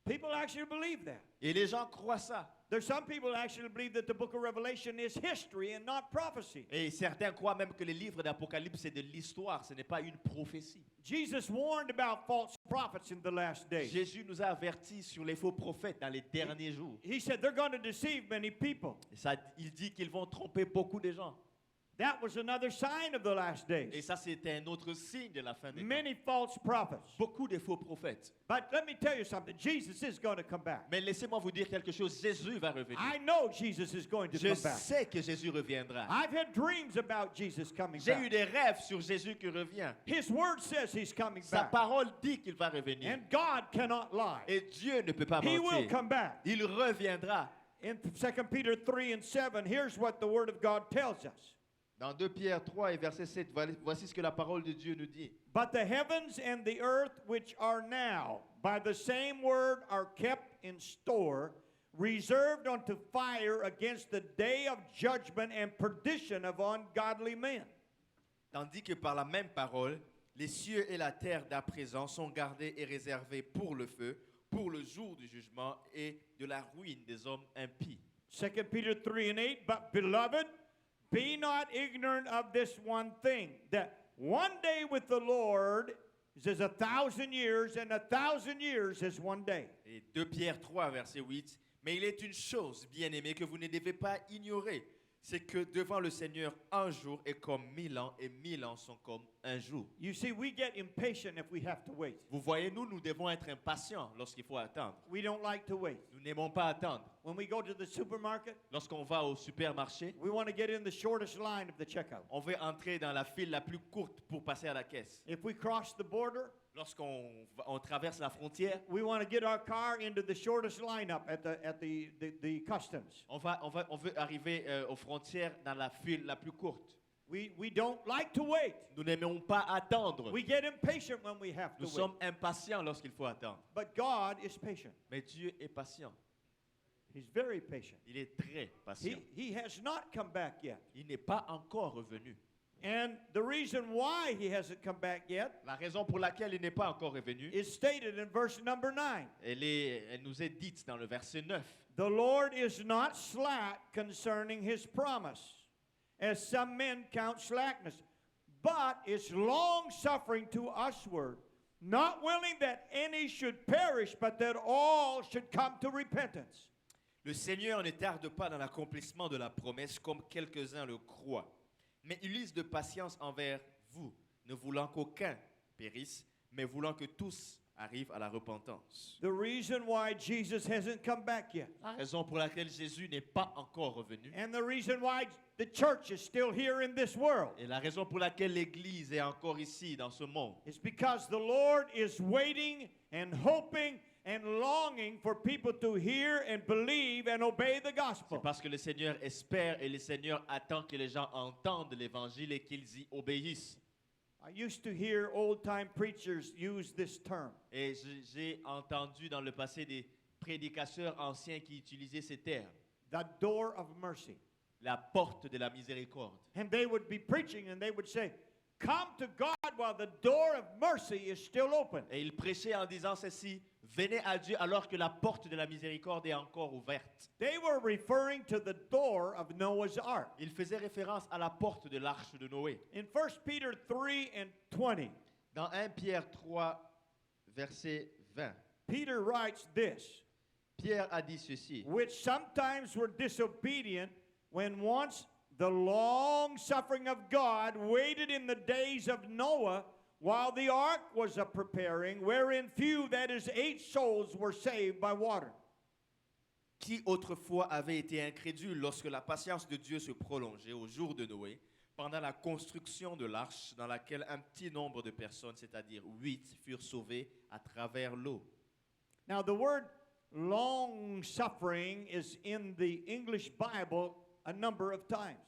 People actually believe that. Et les gens croient ça. There's some people actually believe that the book of Revelation is history and not prophecy. Et certains croient même que le livre d'Apocalypse, c'est de l'histoire, ce n'est pas une prophétie. Jesus warned about false prophets in the last days. Jésus nous a avertis sur les faux prophètes dans les derniers jours. He said they're going to deceive many people. Et ça, il dit qu'ils vont tromper beaucoup de gens. That was another sign of the last Et days. ça, c'était un autre signe de la fin des temps. Many false prophets. Beaucoup de faux prophètes. But let me tell you something. Jesus is going to come back. Mais laissez-moi vous dire quelque chose. Jésus va revenir. I know Jesus is going to Je come back. sais que Jésus reviendra. I've had dreams about Jesus coming J'ai eu back. des rêves sur Jésus qui revient. His word says he's coming Sa back. parole dit qu'il va revenir. And God cannot lie. Et Dieu ne peut pas He will mentir. come back. Il reviendra. In 2 Peter 3 and 7, here's what the word of God tells us. Dans 2 Pierre 3 et verset 7, voici ce que la parole de Dieu nous dit. But the heavens and the earth which are now by the same word are kept in store, reserved unto fire against the day of judgment and perdition of ungodly men. Tandis que par la même parole, les cieux et la terre d'à présent sont gardés et réservés pour le feu, pour le jour du jugement et de la ruine des hommes impies. 2 Peter 3 and 8, but beloved, be not ignorant of this one thing, that one day with the Lord is as 1,000 years, and 1,000 years is one day. Et 2 Pierre 3, verset 8. Mais il est une chose, bien-aimée, que vous ne devez pas ignorer, c'est que devant le Seigneur, un jour est comme 1000 ans, et 1000 ans sont comme un jour. You see, we get impatient if we have to wait. Vous voyez, nous devons être impatients lorsqu'il faut attendre. We don't like to wait. Nous n'aimons pas attendre. When we go to the supermarket, Lorsqu'on va au supermarché, we want to get in the shortest line of the checkout. on veut entrer dans la file la plus courte pour passer à la caisse. If we cross the border, On traverse la frontière, we want to get our car into the shortest lineup at the customs. on veut arriver aux frontières dans la file la plus courte. We don't like to wait. Nous n'aimons pas attendre. We get impatient when we have to Nous wait. sommes impatients lorsqu'il faut attendre. But God is patient. Mais Dieu est patient. He's very patient. Il est très patient. He has not come back yet. Il n'est pas encore revenu. And the reason why he hasn't come back yet La raison pour laquelle il n'est pas encore revenu, is stated in verse number 9. elle nous est dite dans le verset 9. The Lord is not slack concerning his promise, as some men count slackness, but is long-suffering to usward, not willing that any should perish, but that all should come to repentance. Le Seigneur ne tarde pas dans l'accomplissement de la promesse comme quelques-uns le croient, mais il use de patience envers vous, ne voulant qu'aucun périsse, mais voulant que tous arrivent à la repentance. The reason why Jesus hasn't come back yet, La raison pour laquelle Jésus n'est pas encore revenu, and the reason why the church is still here in this world, et la raison pour laquelle l'Église est encore ici dans ce monde, is because the Lord is waiting and hoping and longing for people to hear and believe and obey the gospel. c'est parce que le Seigneur espère et le Seigneur attend que les gens entendent l'Évangile et qu'ils y obéissent. I used to hear old-time preachers use this term. Et j'ai entendu dans le passé des prédicateurs anciens qui utilisaient ces termes. The door of mercy. La porte de la miséricorde. And they would be preaching and they would say, come to God while the door of mercy is still open. Et il prêchait en disant ceci, venez à Dieu alors que la porte de la miséricorde est encore ouverte. They were referring to the door of Noah's Ark. Il faisait référence à la porte de l'arche de Noé. In 1 Peter 3 and 20, Dans 1 Pierre 3, verset 20, Peter writes this, Pierre a dit ceci, which sometimes were disobedient when once the long suffering of God waited in the days of Noah while the ark was a preparing, wherein few, that is 8 souls, were saved by water. qui autrefois avait été incrédule lorsque la patience de Dieu se prolongeait au jour de Noé, pendant la construction de l'arche dans laquelle un petit nombre de personnes, c'est-à-dire 8, furent sauvées à travers l'eau. Now, the word long suffering is in the English Bible a number of times.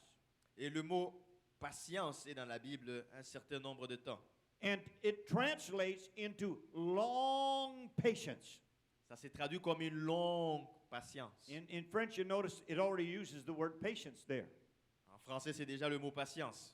Et le mot patience est dans la Bible un certain nombre de temps. And it translates into long patience. Ça s'est traduit comme une longue patience. In French, you notice it already uses the word patience there. En français, c'est déjà le mot patience.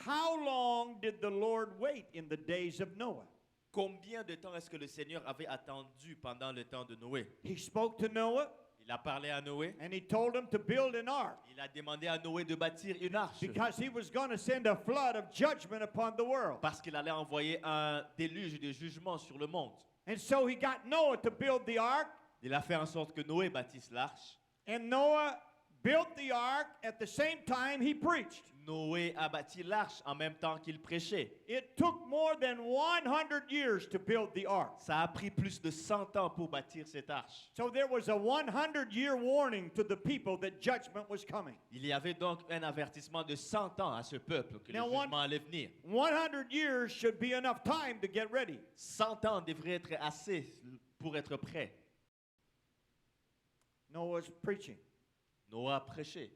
How long did the Lord wait in the days of Noah? Combien de temps est-ce que le Seigneur avait attendu pendant le temps de Noé? He spoke to Noah Il a parlé à Noé. and he told him to build an ark Il a demandé à Noé de bâtir une arche because he was going to send a flood of judgment upon the world. parce qu'il allait envoyer un déluge de jugement sur le monde. And so he got Noah to build the ark, Il a fait en sorte que Noé bâtisse l'arche. and Noah built the ark at the same time he preached. Noé a bâti l'arche en même temps qu'il prêchait. It took more than 100 years to build the ark. Ça a pris plus de 100 ans pour bâtir cette arche. So there was a 100-year warning to the people that judgment was coming. Il y avait donc un avertissement de 100 ans à ce peuple que le Now, jugement allait venir. 100 years should be enough time to get ready. 100 ans devrait être assez pour être prêt. Noah's preaching. Noé a prêché.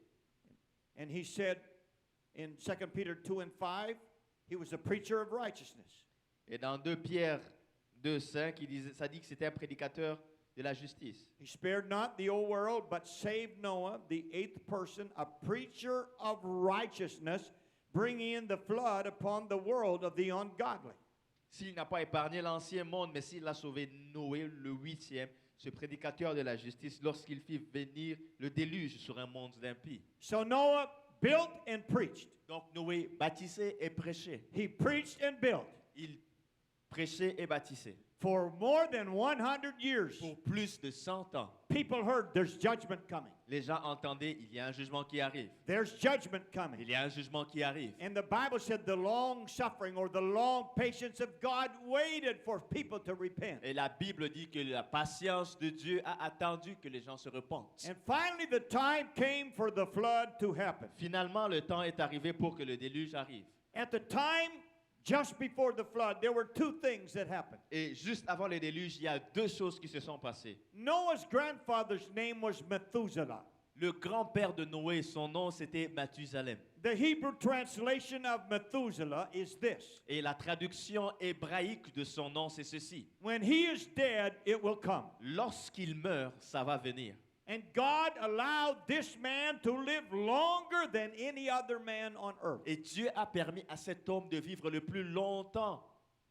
And he said in 2 Peter 2 and 5, he was a preacher of righteousness. Et dans 2 Pierre 2:5, ça dit que c'était un prédicateur de la justice. He spared not the whole world, but saved Noah, the eighth person, a preacher of righteousness, bringing in the flood upon the world of the ungodly. S'il n'a pas épargné l'ancien monde, mais s'il a sauvé Noé, le 8e, ce prédicateur de la justice, lorsqu'il fit venir le déluge sur un monde d'impies. So Noah built and preached. Donc Noé bâtissait et prêchait. He preached and built Il prêchait et bâtissait. for more than 100 years. Pour plus de 100 ans, People heard there's judgment coming. les gens entendaient, il y a un jugement qui arrive. There's judgment coming. Il y a un jugement qui arrive. And the Bible said the long suffering or the long patience of God waited for people to repent. Et la Bible dit que la patience de Dieu a attendu que les gens se repentent. And finally the time came for the flood to happen. Finalement, le temps est arrivé pour que le déluge arrive. At the time just before the flood, there were two things that happened. Et juste avant le déluge, il y a 2 choses qui se sont passées. Noah's grandfather's name was Methuselah. Le grand-père de Noé, son nom c'était Mathusalem. The Hebrew translation of Methuselah is this: Et la traduction hébraïque de son nom, c'est ceci. when he is dead, it will come. Lorsqu'il meurt, ça va venir. And God allowed this man to live longer than any other man on earth. Et Dieu a permis à cet homme de vivre le plus longtemps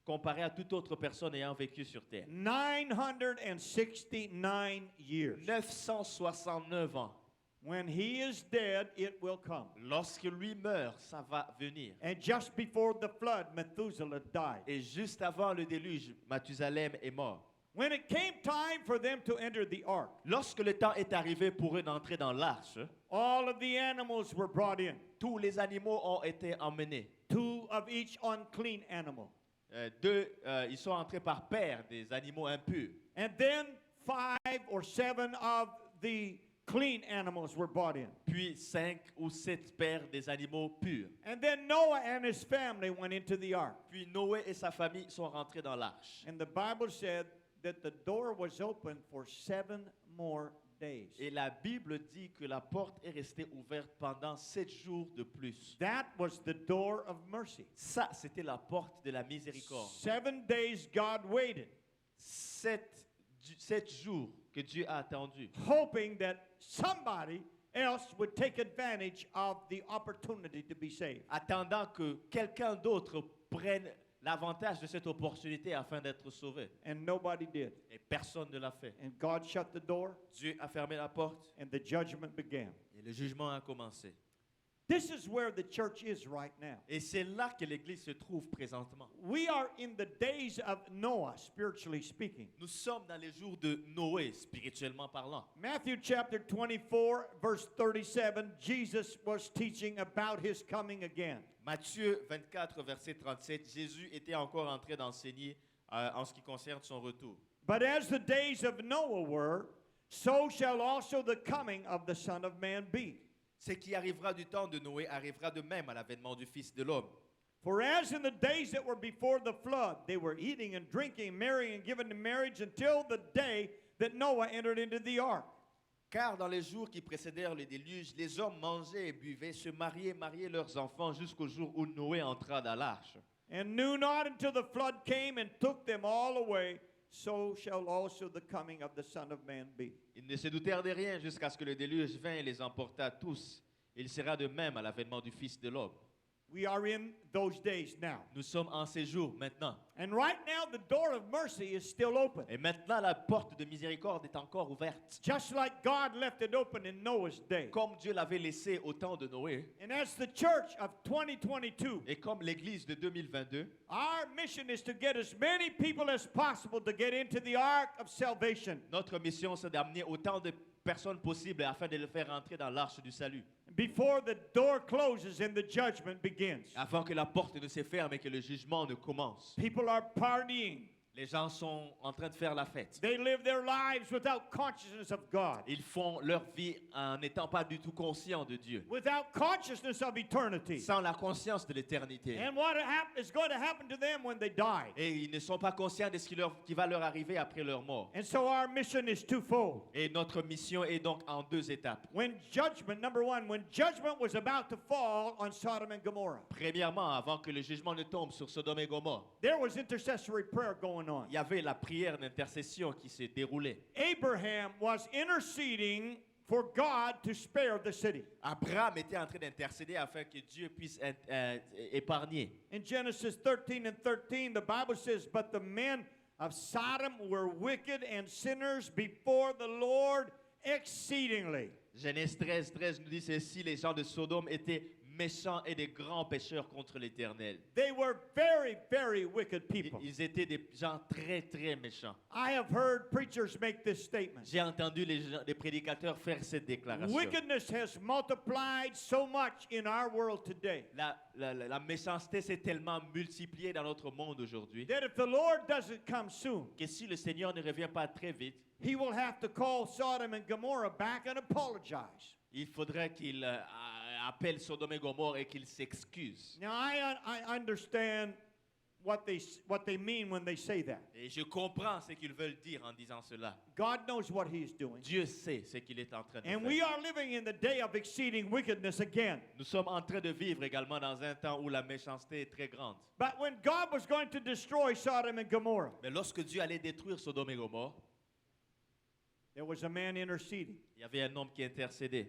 comparé à toute autre personne ayant vécu sur terre. 969 years. 969 ans. When he is dead, it will come. Lorsque lui meurt, ça va venir. And just before the flood, Methuselah died. Et juste avant le déluge, Mathusalem est mort. When it came time for them to enter the ark, Lorsque le temps est arrivé pour eux d'entrer dans l'arche, all of the animals were brought in, tous les animaux ont été emmenés. 2 of each unclean animal. Ils sont entrés par paire des animaux impurs. And then 5 or 7 of the clean animals were brought in. Puis 5 ou 7 paires des animaux purs. And then Noah and his family went into the ark. Puis Noé et sa famille sont rentrés dans l'arche. And the Bible said that the door was open for 7 more days. Et la Bible dit que la porte est restée ouverte pendant 7 jours de plus. That was the door of mercy. Ça, c'était la porte de la miséricorde. 7 days God waited, 7 jours que Dieu a attendu, hoping that somebody else would take advantage of the opportunity to be saved. attendant que quelqu'un d'autre prenne l'avantage de cette opportunité afin d'être sauvé. And nobody did. Et personne ne l'a fait. And God shut the door, Dieu a fermé la porte and the judgment began. et le jugement a commencé. This is where the church is right now. Et c'est là que l'Église se trouve présentement. We are in the days of Noah, spiritually speaking. Nous sommes dans les jours de Noé, spirituellement parlant. Matthew chapter 24, verse 37, Jesus was teaching about his coming again. Matthieu 24, verset 37, Jésus était encore en train d'enseigner en ce qui concerne son retour. But as the days of Noah were, so shall also the coming of the Son of Man be. Ce qui arrivera du temps de Noé arrivera de même à l'avènement du Fils de l'homme. For as in the days that were before the flood, they were eating and drinking, marrying and giving in marriage until the day that Noah entered into the ark. Car dans les jours qui précédèrent le déluge, les hommes mangeaient et buvaient, se mariaient leurs enfants jusqu'au jour où Noé entra dans l'arche. And knew not until the flood came and took them all away. So shall also the coming of the Son of Man be. Ils ne se doutèrent de rien jusqu'à ce que le déluge vint et les emporta tous. Il sera de même à l'avènement du Fils de l'homme. We are in those days now. Nous sommes en ces jours maintenant. And right now, the door of mercy is still open. Et maintenant, la porte de miséricorde est encore ouverte. Just like God left it open in Noah's day. Comme Dieu l'avait laissé au temps de Noé. And as the church of 2022, Et comme l'Église de 2022, our mission is to get as many people as possible to get into the ark of salvation. notre mission, c'est d'amener autant de personnes possibles afin de les faire entrer dans l'arche du salut. Before the door closes and the judgment begins. Avant que la porte ne se ferme et que le jugement ne commence. People are partying. Les gens sont en train de faire la fête. They live their lives without consciousness of God. Ils font leur vie en n'étant pas du tout conscients de Dieu. Without consciousness of eternity. Sans la conscience de l'éternité. And what is going to happen to them when they die. Et ils ne sont pas conscients de ce qui va leur arriver après leur mort. And so our mission is twofold. Et notre mission est donc en deux étapes. When judgment, number one, when judgment was about to fall on Sodom and Gomorrah. Premièrement, avant que le jugement ne tombe sur Sodome et Gomorrhe, There was intercessory prayer going on. il y avait la prière d'intercession qui s'est déroulée. Abraham was interceding for God to spare the city. Abraham était en train d'intercéder afin que Dieu puisse épargner. In Genesis 13 and 13, the Bible says, "But the men of Sodom were wicked and sinners before the Lord exceedingly." Genèse 13 nous dit ceci, les gens de Sodome étaient méchants et des grands pécheurs contre l'Éternel. They were very, very wicked people. Ils étaient des gens très très méchants. I have heard preachers make this statement. J'ai entendu les prédicateurs faire cette déclaration. Wickedness has multiplied so much in our world today La méchanceté s'est tellement multipliée dans notre monde aujourd'hui that if the Lord doesn't come soon, que si le Seigneur ne revient pas très vite, He will have to call Sodom and Gomorrah back and apologize. il faudrait qu'il appelle Sodome et Gomorrhe et qu'il s'excuse. Now I understand what they mean when they say that. Et je comprends ce qu'ils veulent dire en disant cela. God knows what He is doing. Dieu sait ce qu'il est en train de And we faire. are living in the day of exceeding wickedness again. Nous sommes en train de vivre également dans un temps où la méchanceté est très grande. But when God was going to destroy Sodom and Gomorrah, Mais lorsque Dieu allait détruire Sodome et Gomorrhe, there was a man interceding, il y avait un homme qui intercédait.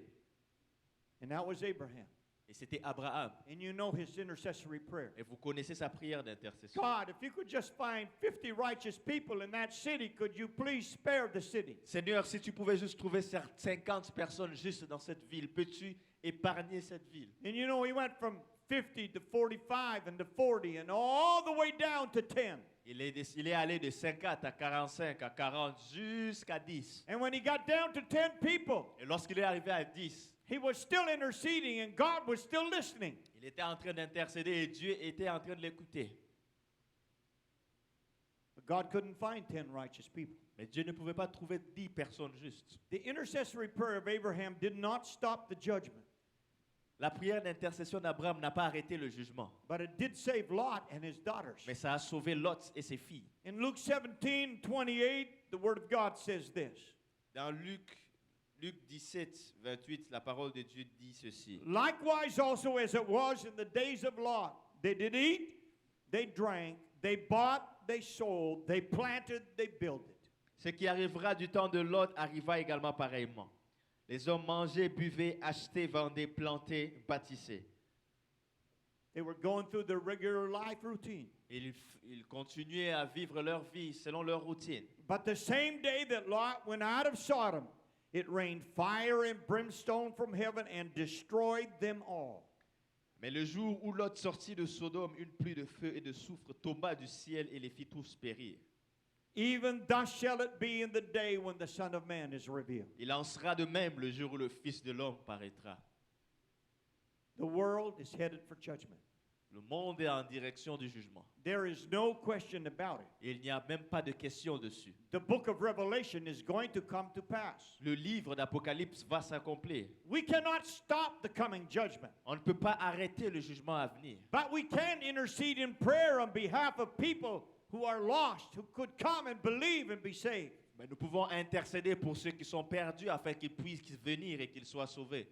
and that was Abraham. Et c'était Abraham. And you know his intercessory prayer. Et vous connaissez sa prière d'intercession. God, if you could just find 50 righteous people in that city, could you please spare the city? Seigneur, si tu pouvais juste trouver 50 personnes juste dans cette ville, peux-tu épargner cette ville? And you know, he went from 50 to 45 and to 40 and all the way down to 10. Il est allé de 50 à 45, à 40, jusqu'à 10. And when he got down to 10 people, Et lorsqu'il est arrivé à 10, he was still interceding and God was still listening. il était en train d'intercéder et Dieu était en train de l'écouter. But God couldn't find 10 righteous people. Mais Dieu ne pouvait pas trouver 10 personnes justes. The intercessory prayer of Abraham did not stop the judgment, La prière d'intercession d'Abraham n'a pas arrêté le jugement, but it did save Lot and his daughters. mais ça a sauvé Lot et ses filles. In Luke 17:28, the word of God says this. Dans Luc 17, 28, la parole de Dieu dit ceci. Likewise also as it was in the days of Lot, they did eat, they drank, they bought, they sold, they planted, they built it. Ce qui arrivera du temps de Lot arriva également pareillement. Les hommes mangeaient, buvaient, achetaient, vendaient, plantaient, bâtissaient. They were going through their regular life routine. Ils continuaient à vivre leur vie selon leur routine. But the same day that Lot went out of Sodom, it rained fire and brimstone from heaven and destroyed them all. Mais le jour où Lot sortit de Sodome, une pluie de feu et de soufre tomba du ciel et les fit tous périr. Even thus shall it be in the day when the Son of Man is revealed. Il en sera de même le jour où le Fils de l'homme paraîtra. The world is headed for judgment. Le monde est en direction du jugement. There is no question about it. Et il n'y a même pas de question dessus. The book of Revelation is going to come to pass. Le livre d'Apocalypse va s'accomplir. We cannot stop the coming judgment, On ne peut pas arrêter le jugement à venir. but we can intercede in prayer on behalf of people who are lost, who could come and believe and be saved. Mais nous pouvons intercéder pour ceux qui sont perdus afin qu'ils puissent venir et qu'ils soient sauvés.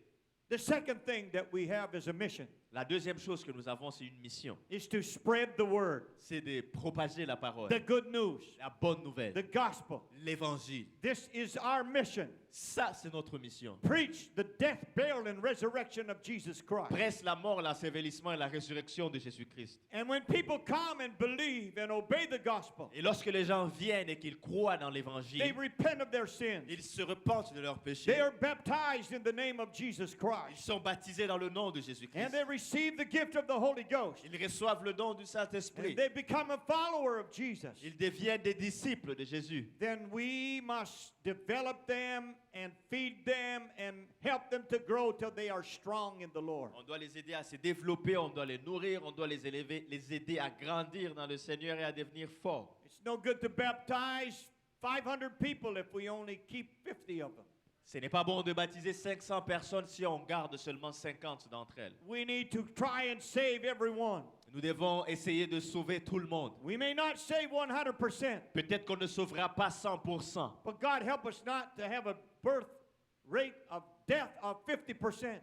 The second thing that we have as a mission La deuxième chose que nous avons, c'est une mission. is to spread the word, C'est de propager la parole, the good news, la bonne nouvelle, the gospel. l'évangile. This is our mission. Ça, c'est notre mission. Preach the death, burial, and resurrection of Jesus Christ. Presse la mort, l'ensevelissement et la résurrection de Jésus-Christ. And when people come and believe and obey the gospel, Et lorsque les gens viennent et qu'ils croient dans they l'évangile, repent of their sins. ils se repentent de leurs They péchés. are baptized in the name of Jesus Ils Christ. sont baptisés dans le nom de And Jésus-Christ. they receive the gift of the Holy Ghost. Ils reçoivent le don du And Saint-Esprit. they become a follower of Jesus. Ils deviennent des disciples de Jésus. Then we must develop them and feed them and help them to grow till they are strong in the Lord. On doit les aider à se développer, on doit les nourrir, on doit les élever, les aider à grandir dans le Seigneur et à devenir forts. It's no good to baptize 500 people if we only keep 50 of them. Ce n'est pas bon de baptiser 500 personnes si on garde seulement 50 d'entre elles. We need to try and save everyone. Nous devons essayer de sauver tout le monde. We may not save 100%, Peut-être qu'on ne sauvera pas 100%, but God help us not to have a birth rate of death of 50%.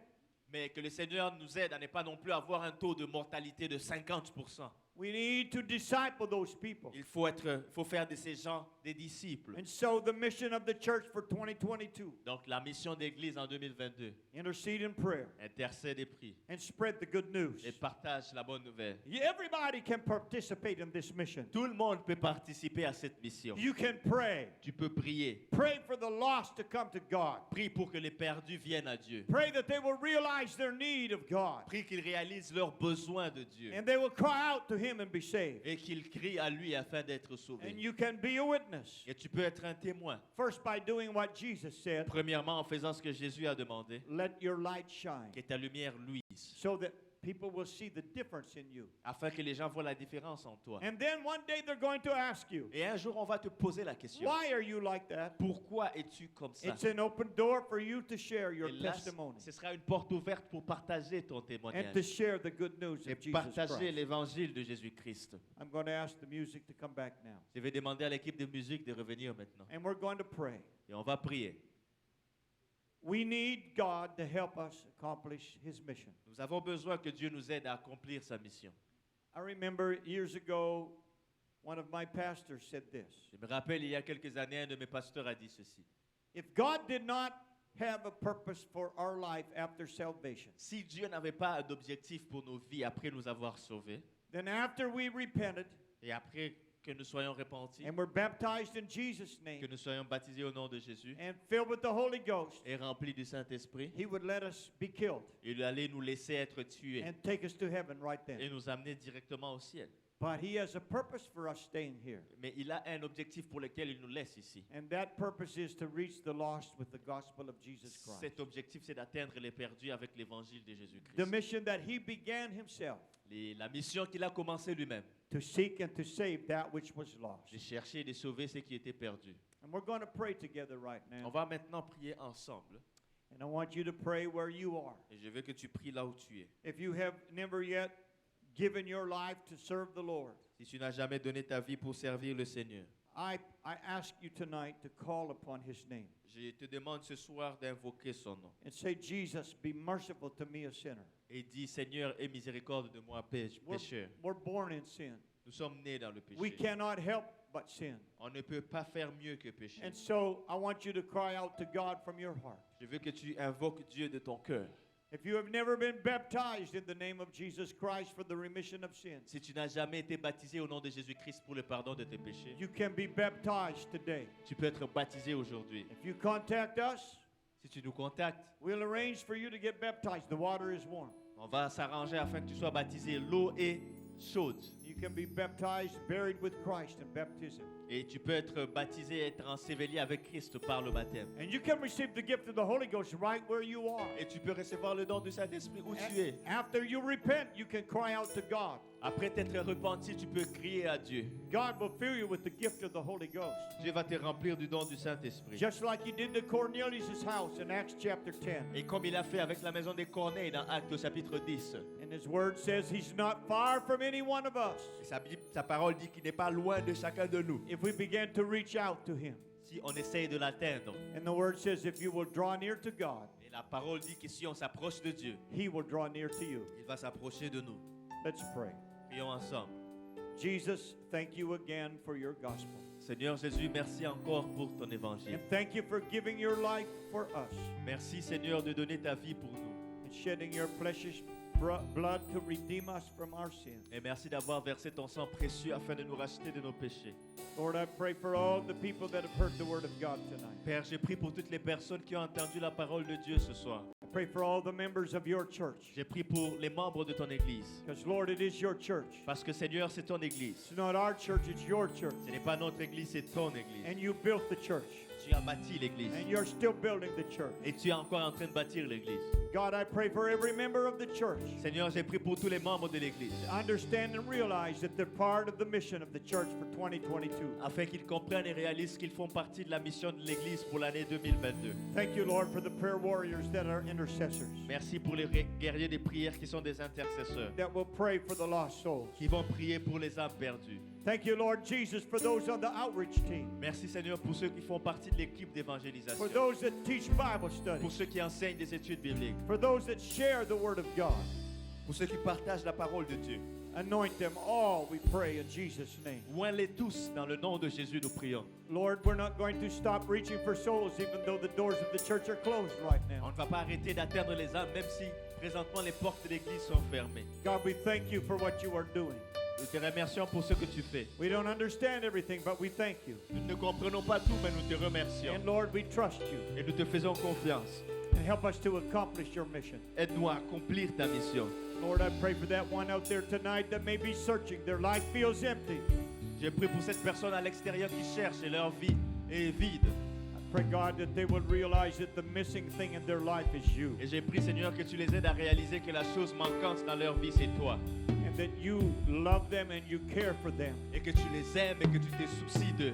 mais que le Seigneur nous aide à ne pas non plus avoir un taux de mortalité de 50%. We need to disciple those people. Il faut faire de ces gens des disciples. And so the mission of the church for 2022, Donc la mission d'Église en 2022, intercede in prayer intercède et prie and spread the good news. et partage la bonne nouvelle. Everybody can participate in this mission. Tout le monde peut participer à cette mission. You can pray. Tu peux prier. Pray for the lost to come to God. Prie pour que les perdus viennent à Dieu. Pray that they will realize their need of God. Prie qu'ils réalisent leurs besoins de Dieu And they will cry out to Him and be saved. et qu'ils crient à lui afin d'être And sauvés. you can be a witness. Et tu peux être un témoin. First, by doing what Jesus said, Premièrement, en faisant ce que Jésus a demandé, let your light shine, que ta lumière luise, so that people will see the difference in you. afin que les gens voient la différence en toi. And then one day they're going to ask you, Et un jour, on va te poser la question. why are you like that? Pourquoi es-tu comme ça? It's an open door for you to share your Et là, testimony ce sera une porte ouverte pour partager ton and to témoignage share the good news et of Jesus partager Christ. l'évangile de Jésus-Christ. I'm going to ask the music to come back now. Je vais demander à l'équipe de musique de revenir maintenant. And we're going to pray. Et on va prier. We need God to help us accomplish His mission. Nous avons besoin que Dieu nous aide à accomplir sa mission. I remember years ago, one of my pastors said this. Je me rappelle, il y a quelques années, un de mes pasteurs a dit ceci. If God did not have a purpose for our life after salvation, Si Dieu n'avait pas d'objectif pour nos vies après nous avoir sauvés, then after we repented et après que nous soyons repentis, and were baptized in Jesus' que name nous soyons baptisés au nom de Jésus and filled with the Holy Ghost, et remplis du Saint-Esprit, He would let us be killed il allait nous laisser être tués and take us to heaven right et then. nous amener directement au ciel. But He has a purpose for us staying here. Mais il a un objectif pour lequel il nous laisse ici. And that purpose is to reach the lost with the gospel of Jesus Christ. Cet objectif, c'est d'atteindre les perdus avec l'évangile de The Jésus-Christ. mission that He began Himself, La mission qu'il a commencé lui-même, to seek and to save that which was lost. de chercher et de sauver ceux qui étaient perdus. And we're going to pray together right On now. va maintenant prier ensemble. And I want you to pray where you are. Et je veux que tu pries là où tu es. If you have never yet given your life to serve the Lord, Si tu n'as jamais donné ta vie pour servir le Seigneur, I ask you tonight to call upon His name je te demande ce soir d'invoquer son nom. and say, Jesus, be merciful to me, a sinner. Et dis, Seigneur, aie miséricorde de moi, pécheur. We're born in sin. Nous sommes nés dans le We péché. cannot help but sin. On ne peut pas faire mieux que pécher. And so I want you to cry out to God from your heart. Je veux que tu invoques Dieu de ton cœur. If you have never been baptized in the name of Jesus Christ for the remission of sins, Si tu n'as jamais été baptisé au nom de Jésus-Christ pour le pardon de tes péchés, you can be baptized today. tu peux être baptisé aujourd'hui. If you contact us, Si tu nous contactes, we'll arrange for you to get baptized. The water is warm. on va s'arranger afin que tu sois baptisé. L'eau est chaude. You you can be baptized, buried with Christ in baptism. Et tu peux être baptisé et être enseveli avec Christ par le baptême. And you can receive the gift of the Holy Ghost right where you are. Et tu peux recevoir le don du Saint-Esprit où tu es. After you repent, you can cry out to God. Après t'être repenti, tu peux crier à Dieu. God will fill you with the gift of the Holy Ghost. Dieu va te remplir du don du Saint-Esprit. Just like he did to Cornelius' house in Acts chapter 10. Et comme il a fait avec la maison des Corneilles dans Actes chapitre 10. And his word says he's not far from any one of us. Et sa parole dit qu'il n'est pas loin de chacun de nous. If we begin to reach out to him. Si on essaye de l'atteindre. And the word says if you will draw near to God. Et la parole dit que si on s'approche de Dieu, he will draw near to you. Il va s'approcher de nous. Let's pray. Prions ensemble. Jesus, thank you again for your gospel. Seigneur Jésus, merci encore pour ton évangile. And thank you for giving your life for us. Merci Seigneur de donner ta vie pour nous. And shedding your precious blood to redeem us from our sins. Et merci d'avoir versé ton sang précieux afin de nous racheter de nos péchés. Lord, I pray for all the people that have heard the word of God tonight. Père, j'ai prié pour toutes les personnes qui ont entendu la parole de Dieu ce soir. I pray for all the members of your church. J'ai prié pour les membres de ton église. Because Lord, it is your church. Parce que Seigneur, c'est ton église. It's not our church, it's your church. Ce n'est pas notre église, c'est ton église. And you built the church. Tu as bâti l'église. And you're still building the church. Et tu es encore en train de bâtir l'église. God, I pray for every member of the church. Seigneur, j'ai prié pour tous les membres de l'église. Understand and realize that they're part of the mission of the church for 2022. Afin qu'ils comprennent et réalisent qu'ils font partie de la mission de l'église pour l'année 2022. Thank you, Lord, for the prayer warriors that are intercessors. Merci pour les guerriers des prières qui sont des intercesseurs. That will pray for the lost souls. Qui vont prier pour les âmes perdues. Thank you, Lord Jesus, for those on the outreach team. Merci Seigneur pour ceux qui font partie de l'équipe d'évangélisation. For those that teach Bible studies. Pour ceux qui enseignent des études bibliques. For those that share the word of God. Pour ceux qui partagent la parole de Dieu. Anoint them all, we pray in Jesus' name. Oins-les tous dans le nom de Jésus, nous prions. Lord, we're not going to stop reaching for souls even though the doors of the church are closed right now. On ne va pas arrêter d'atteindre les âmes même si présentement les portes de l'église sont fermées. God, we thank you for what you are doing. Nous te remercions pour ce que tu fais. We don't understand everything, but we thank you. Nous ne comprenons pas tout, mais nous te remercions. And Lord, we trust you. Et nous te faisons confiance. And help us to accomplish your mission. Aide-nous à accomplir ta mission. Lord, I pray for that one out there tonight that may be searching. Their life feels empty. J'ai prié pour cette personne à l'extérieur qui cherche et leur vie est vide. I pray, God, that they would realize that the missing thing in their life is you. Et j'ai prié, Seigneur, que tu les aides à réaliser que la chose manquante dans leur vie, c'est toi. And that you love them and you care for them. Et que tu les aimes et que tu te soucies d'eux.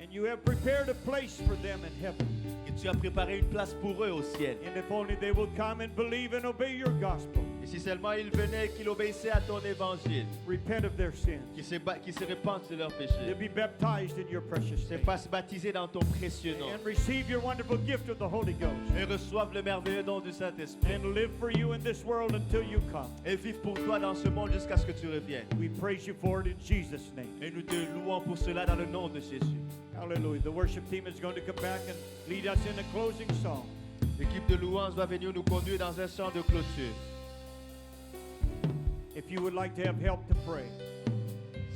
And you have prepared a place for them in heaven. Et tu as préparé une place pour eux au ciel. And if only they will come and believe and obey your gospel. Et si seulement ils venaient et qu'ils obéissaient à ton évangile, Repent of their sins. qu'ils se repentent de leurs They'll péchés, be baptized in your precious se name. fassent baptiser dans ton précieux nom And receive your wonderful gift of the Holy Ghost. et reçoivent le merveilleux don du Saint-Esprit And live for you in this world until you come. et vivent pour toi dans ce monde jusqu'à ce que tu reviennes. We praise you for it in Jesus' name. Et nous te louons pour cela dans le nom de Jésus. Hallelujah. The worship team is going to come back and lead us in a closing song. L'équipe de louange va venir nous conduire dans un chant de clôture. If you would like to have help to pray,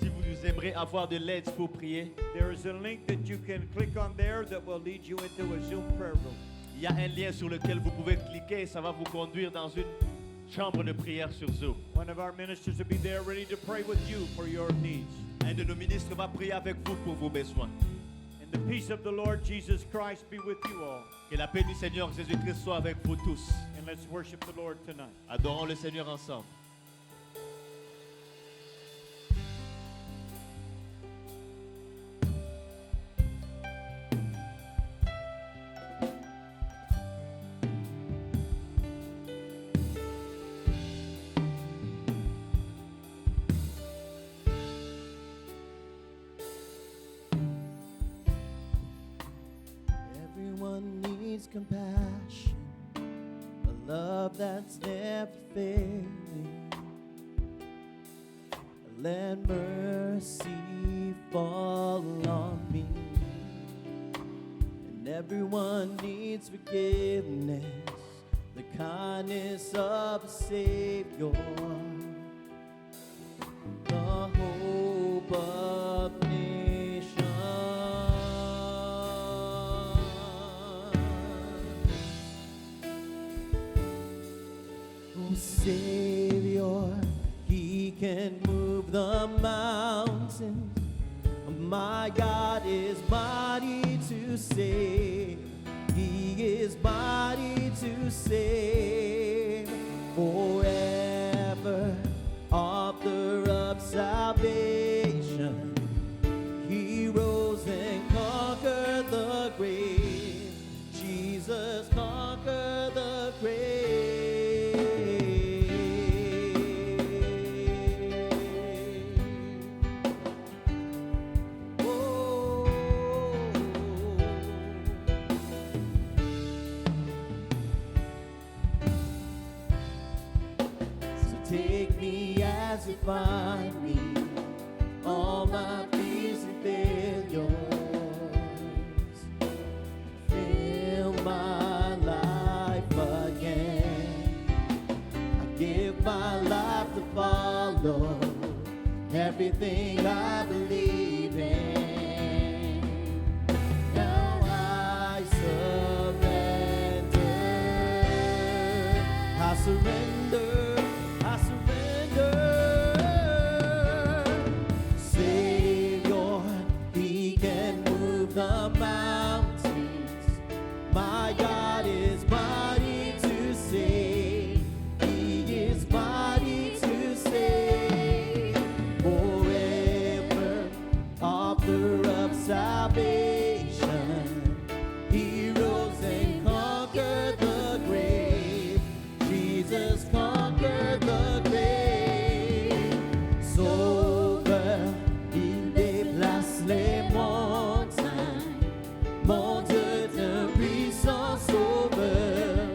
Si vous nous aimeriez avoir de l'aide pour prier, there is a link that you can click on there that will lead you into a Zoom prayer room. il y a un lien sur lequel vous pouvez cliquer et ça va vous conduire dans une chambre de prière sur Zoom. One of our ministers will be there ready to pray with you for your needs. Un de nos ministres va prier avec vous pour vos besoins. And the peace of the Lord Jesus Christ be with you all. Que la paix du Seigneur Jésus-Christ soit avec vous tous. And let's worship the Lord tonight. Adorons le Seigneur ensemble. Everyone needs compassion, a love that's never failing. Let mercy fall on me. And everyone needs forgiveness, the kindness of a Savior, the hope of nations. Oh, Savior, He can move move the mountains. My God is mighty to save. He is mighty to save. Forever, author of salvation. He rose and conquered the grave. Jesus conquered the grave. Take me as you find me, all my fears and failures. Fill my life again. I give my life to follow everything I believe in. Now I surrender. I surrender. I surrender. Savior, He can move the mountains. My God is mighty to save. He is mighty to save. Forever, author of salvation. He rose and conquered the grave. Jesus conquered the grave. Sauveur, il déplace les montagnes. Mon Dieu d'un puissant sauveur.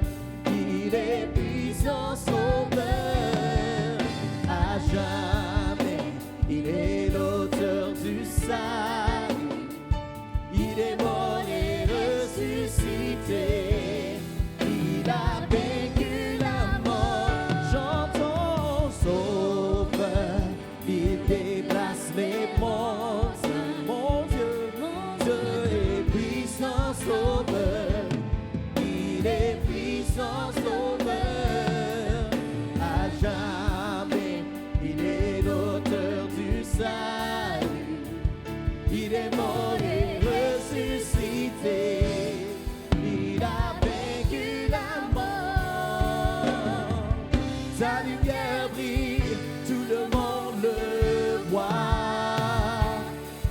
Il est puissant sauveur. À jamais, il est l'auteur du salut. Il est mort et ressuscité. Il a vaincu la mort. Chantons sauveur. Il déplace les montagnes. Mon Dieu est puissant sauveur. Il est puissant sauveur. À jamais, il est l'auteur du salut. Il est mort et ressuscité. Il a vaincu la mort. Sa lumière brille, tout le monde le voit.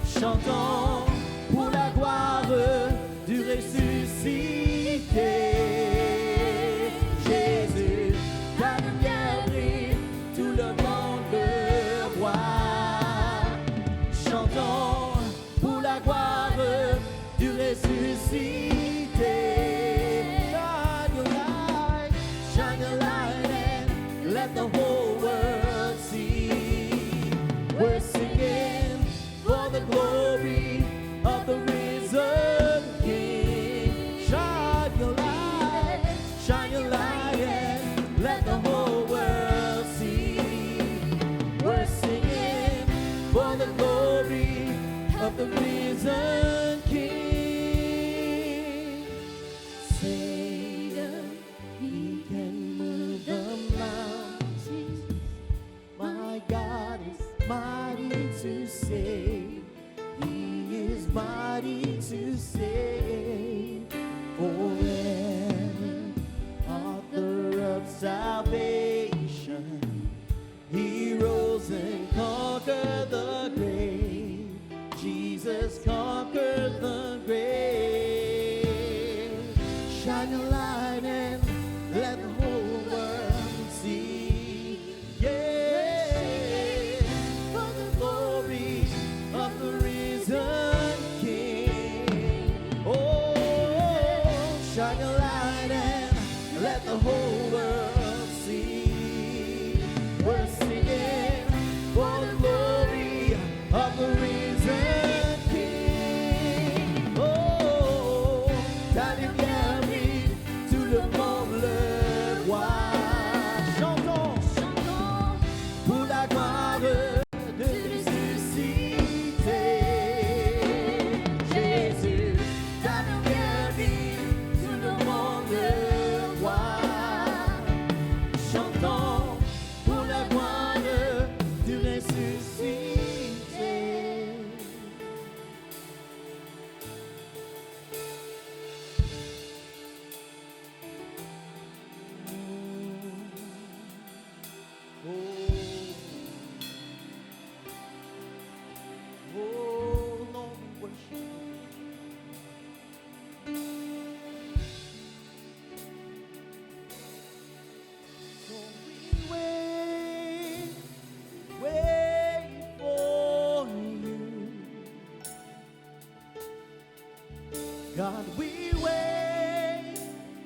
Chantons pour la gloire du ressuscité. Jésus, ta lumière brille, tout le monde le voit. Chantons pour la gloire du ressuscité. Shine your light and let the whole world see. We're singing for the glory of the risen King. Shine your light and let the whole world see. We're singing for the glory of the risen King. Savior, He can move the mountains. My God is mighty to save. He is mighty to save. Forever, author of salvation. He rose and conquered the grave. Jesus conquered the grave. Shine your light and let the whole world see. Yeah, for the glory of the risen King. Oh, shine your light and let the whole world see. We're singing for the glory of the risen King. Oh, ta lumière brille, tout le monde le voit. Chantons, chantons pour la gloire de ressuscité. Jésus, ta lumière brille, tout le monde wait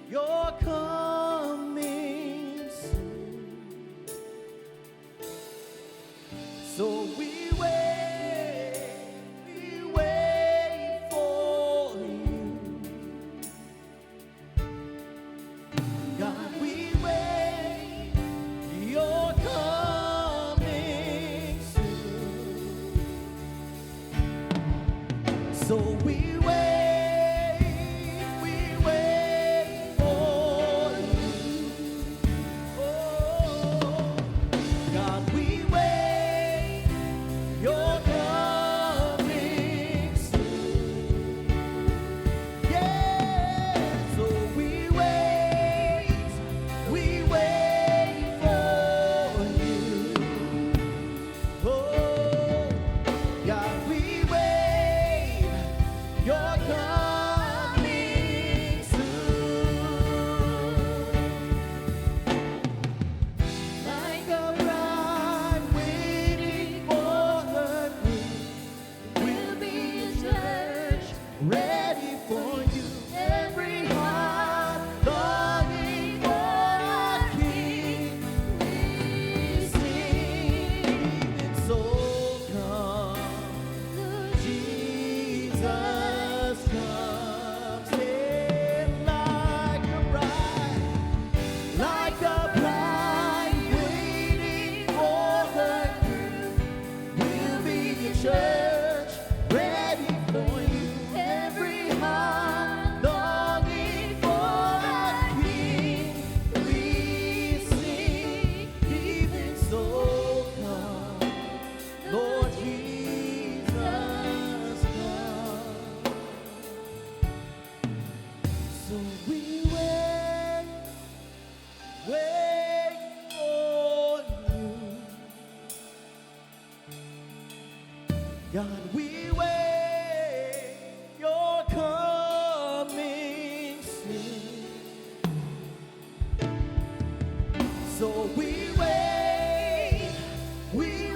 your coming soon. So we wait for you. God, we wait your coming soon. So we wait for you. Oh, God, we wait your coming soon. Yeah, so we wait for you. Oh, God, we wait your coming soon. Like a bride waiting for her groom, we'll be a church ready for you. Every heart longing for a king, we sing. And so come, Jesus comes in like a bride waiting for her groom. We'll be the church ready for you. Every heart longing for a king, we sing. Even so come, Lord Jesus come. So we wait for you. God, we wait your coming soon. So we wait for you.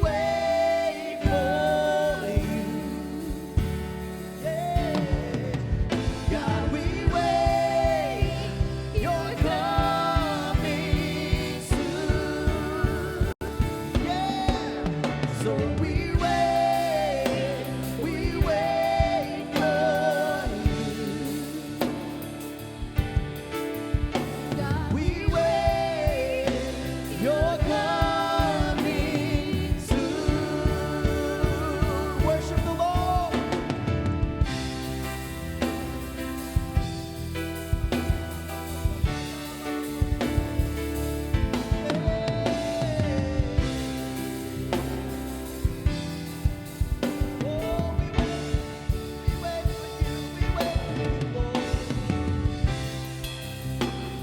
Yeah. God, we wait your coming soon. Yeah. So we wait for you. We wait your coming soon. Worship the Lord. Oh, we wait for you, Lord.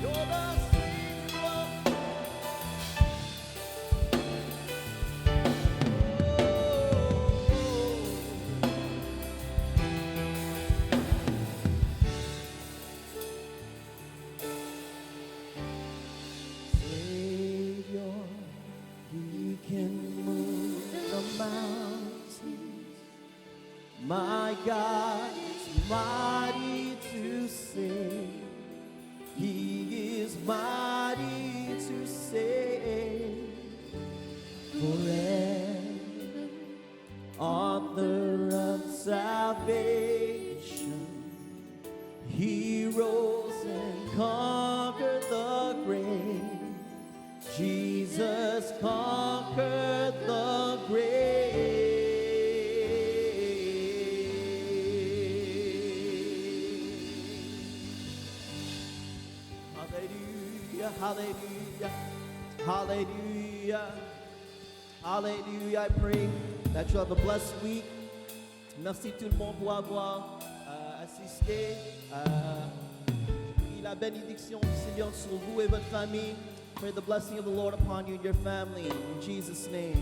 You're the Savior. Savior, He can move the mountains. My God is mighty to save. He is mighty to save. Forever, author of salvation, He rose and conquered the grave. Jesus conquered the grave. Hallelujah, hallelujah, hallelujah, hallelujah. I pray that you have a blessed week. Merci tout le monde pour avoir assisté. Et la bénédiction du Seigneur sur vous et votre famille. Pray the blessing of the Lord upon you and your family. In Jesus' name.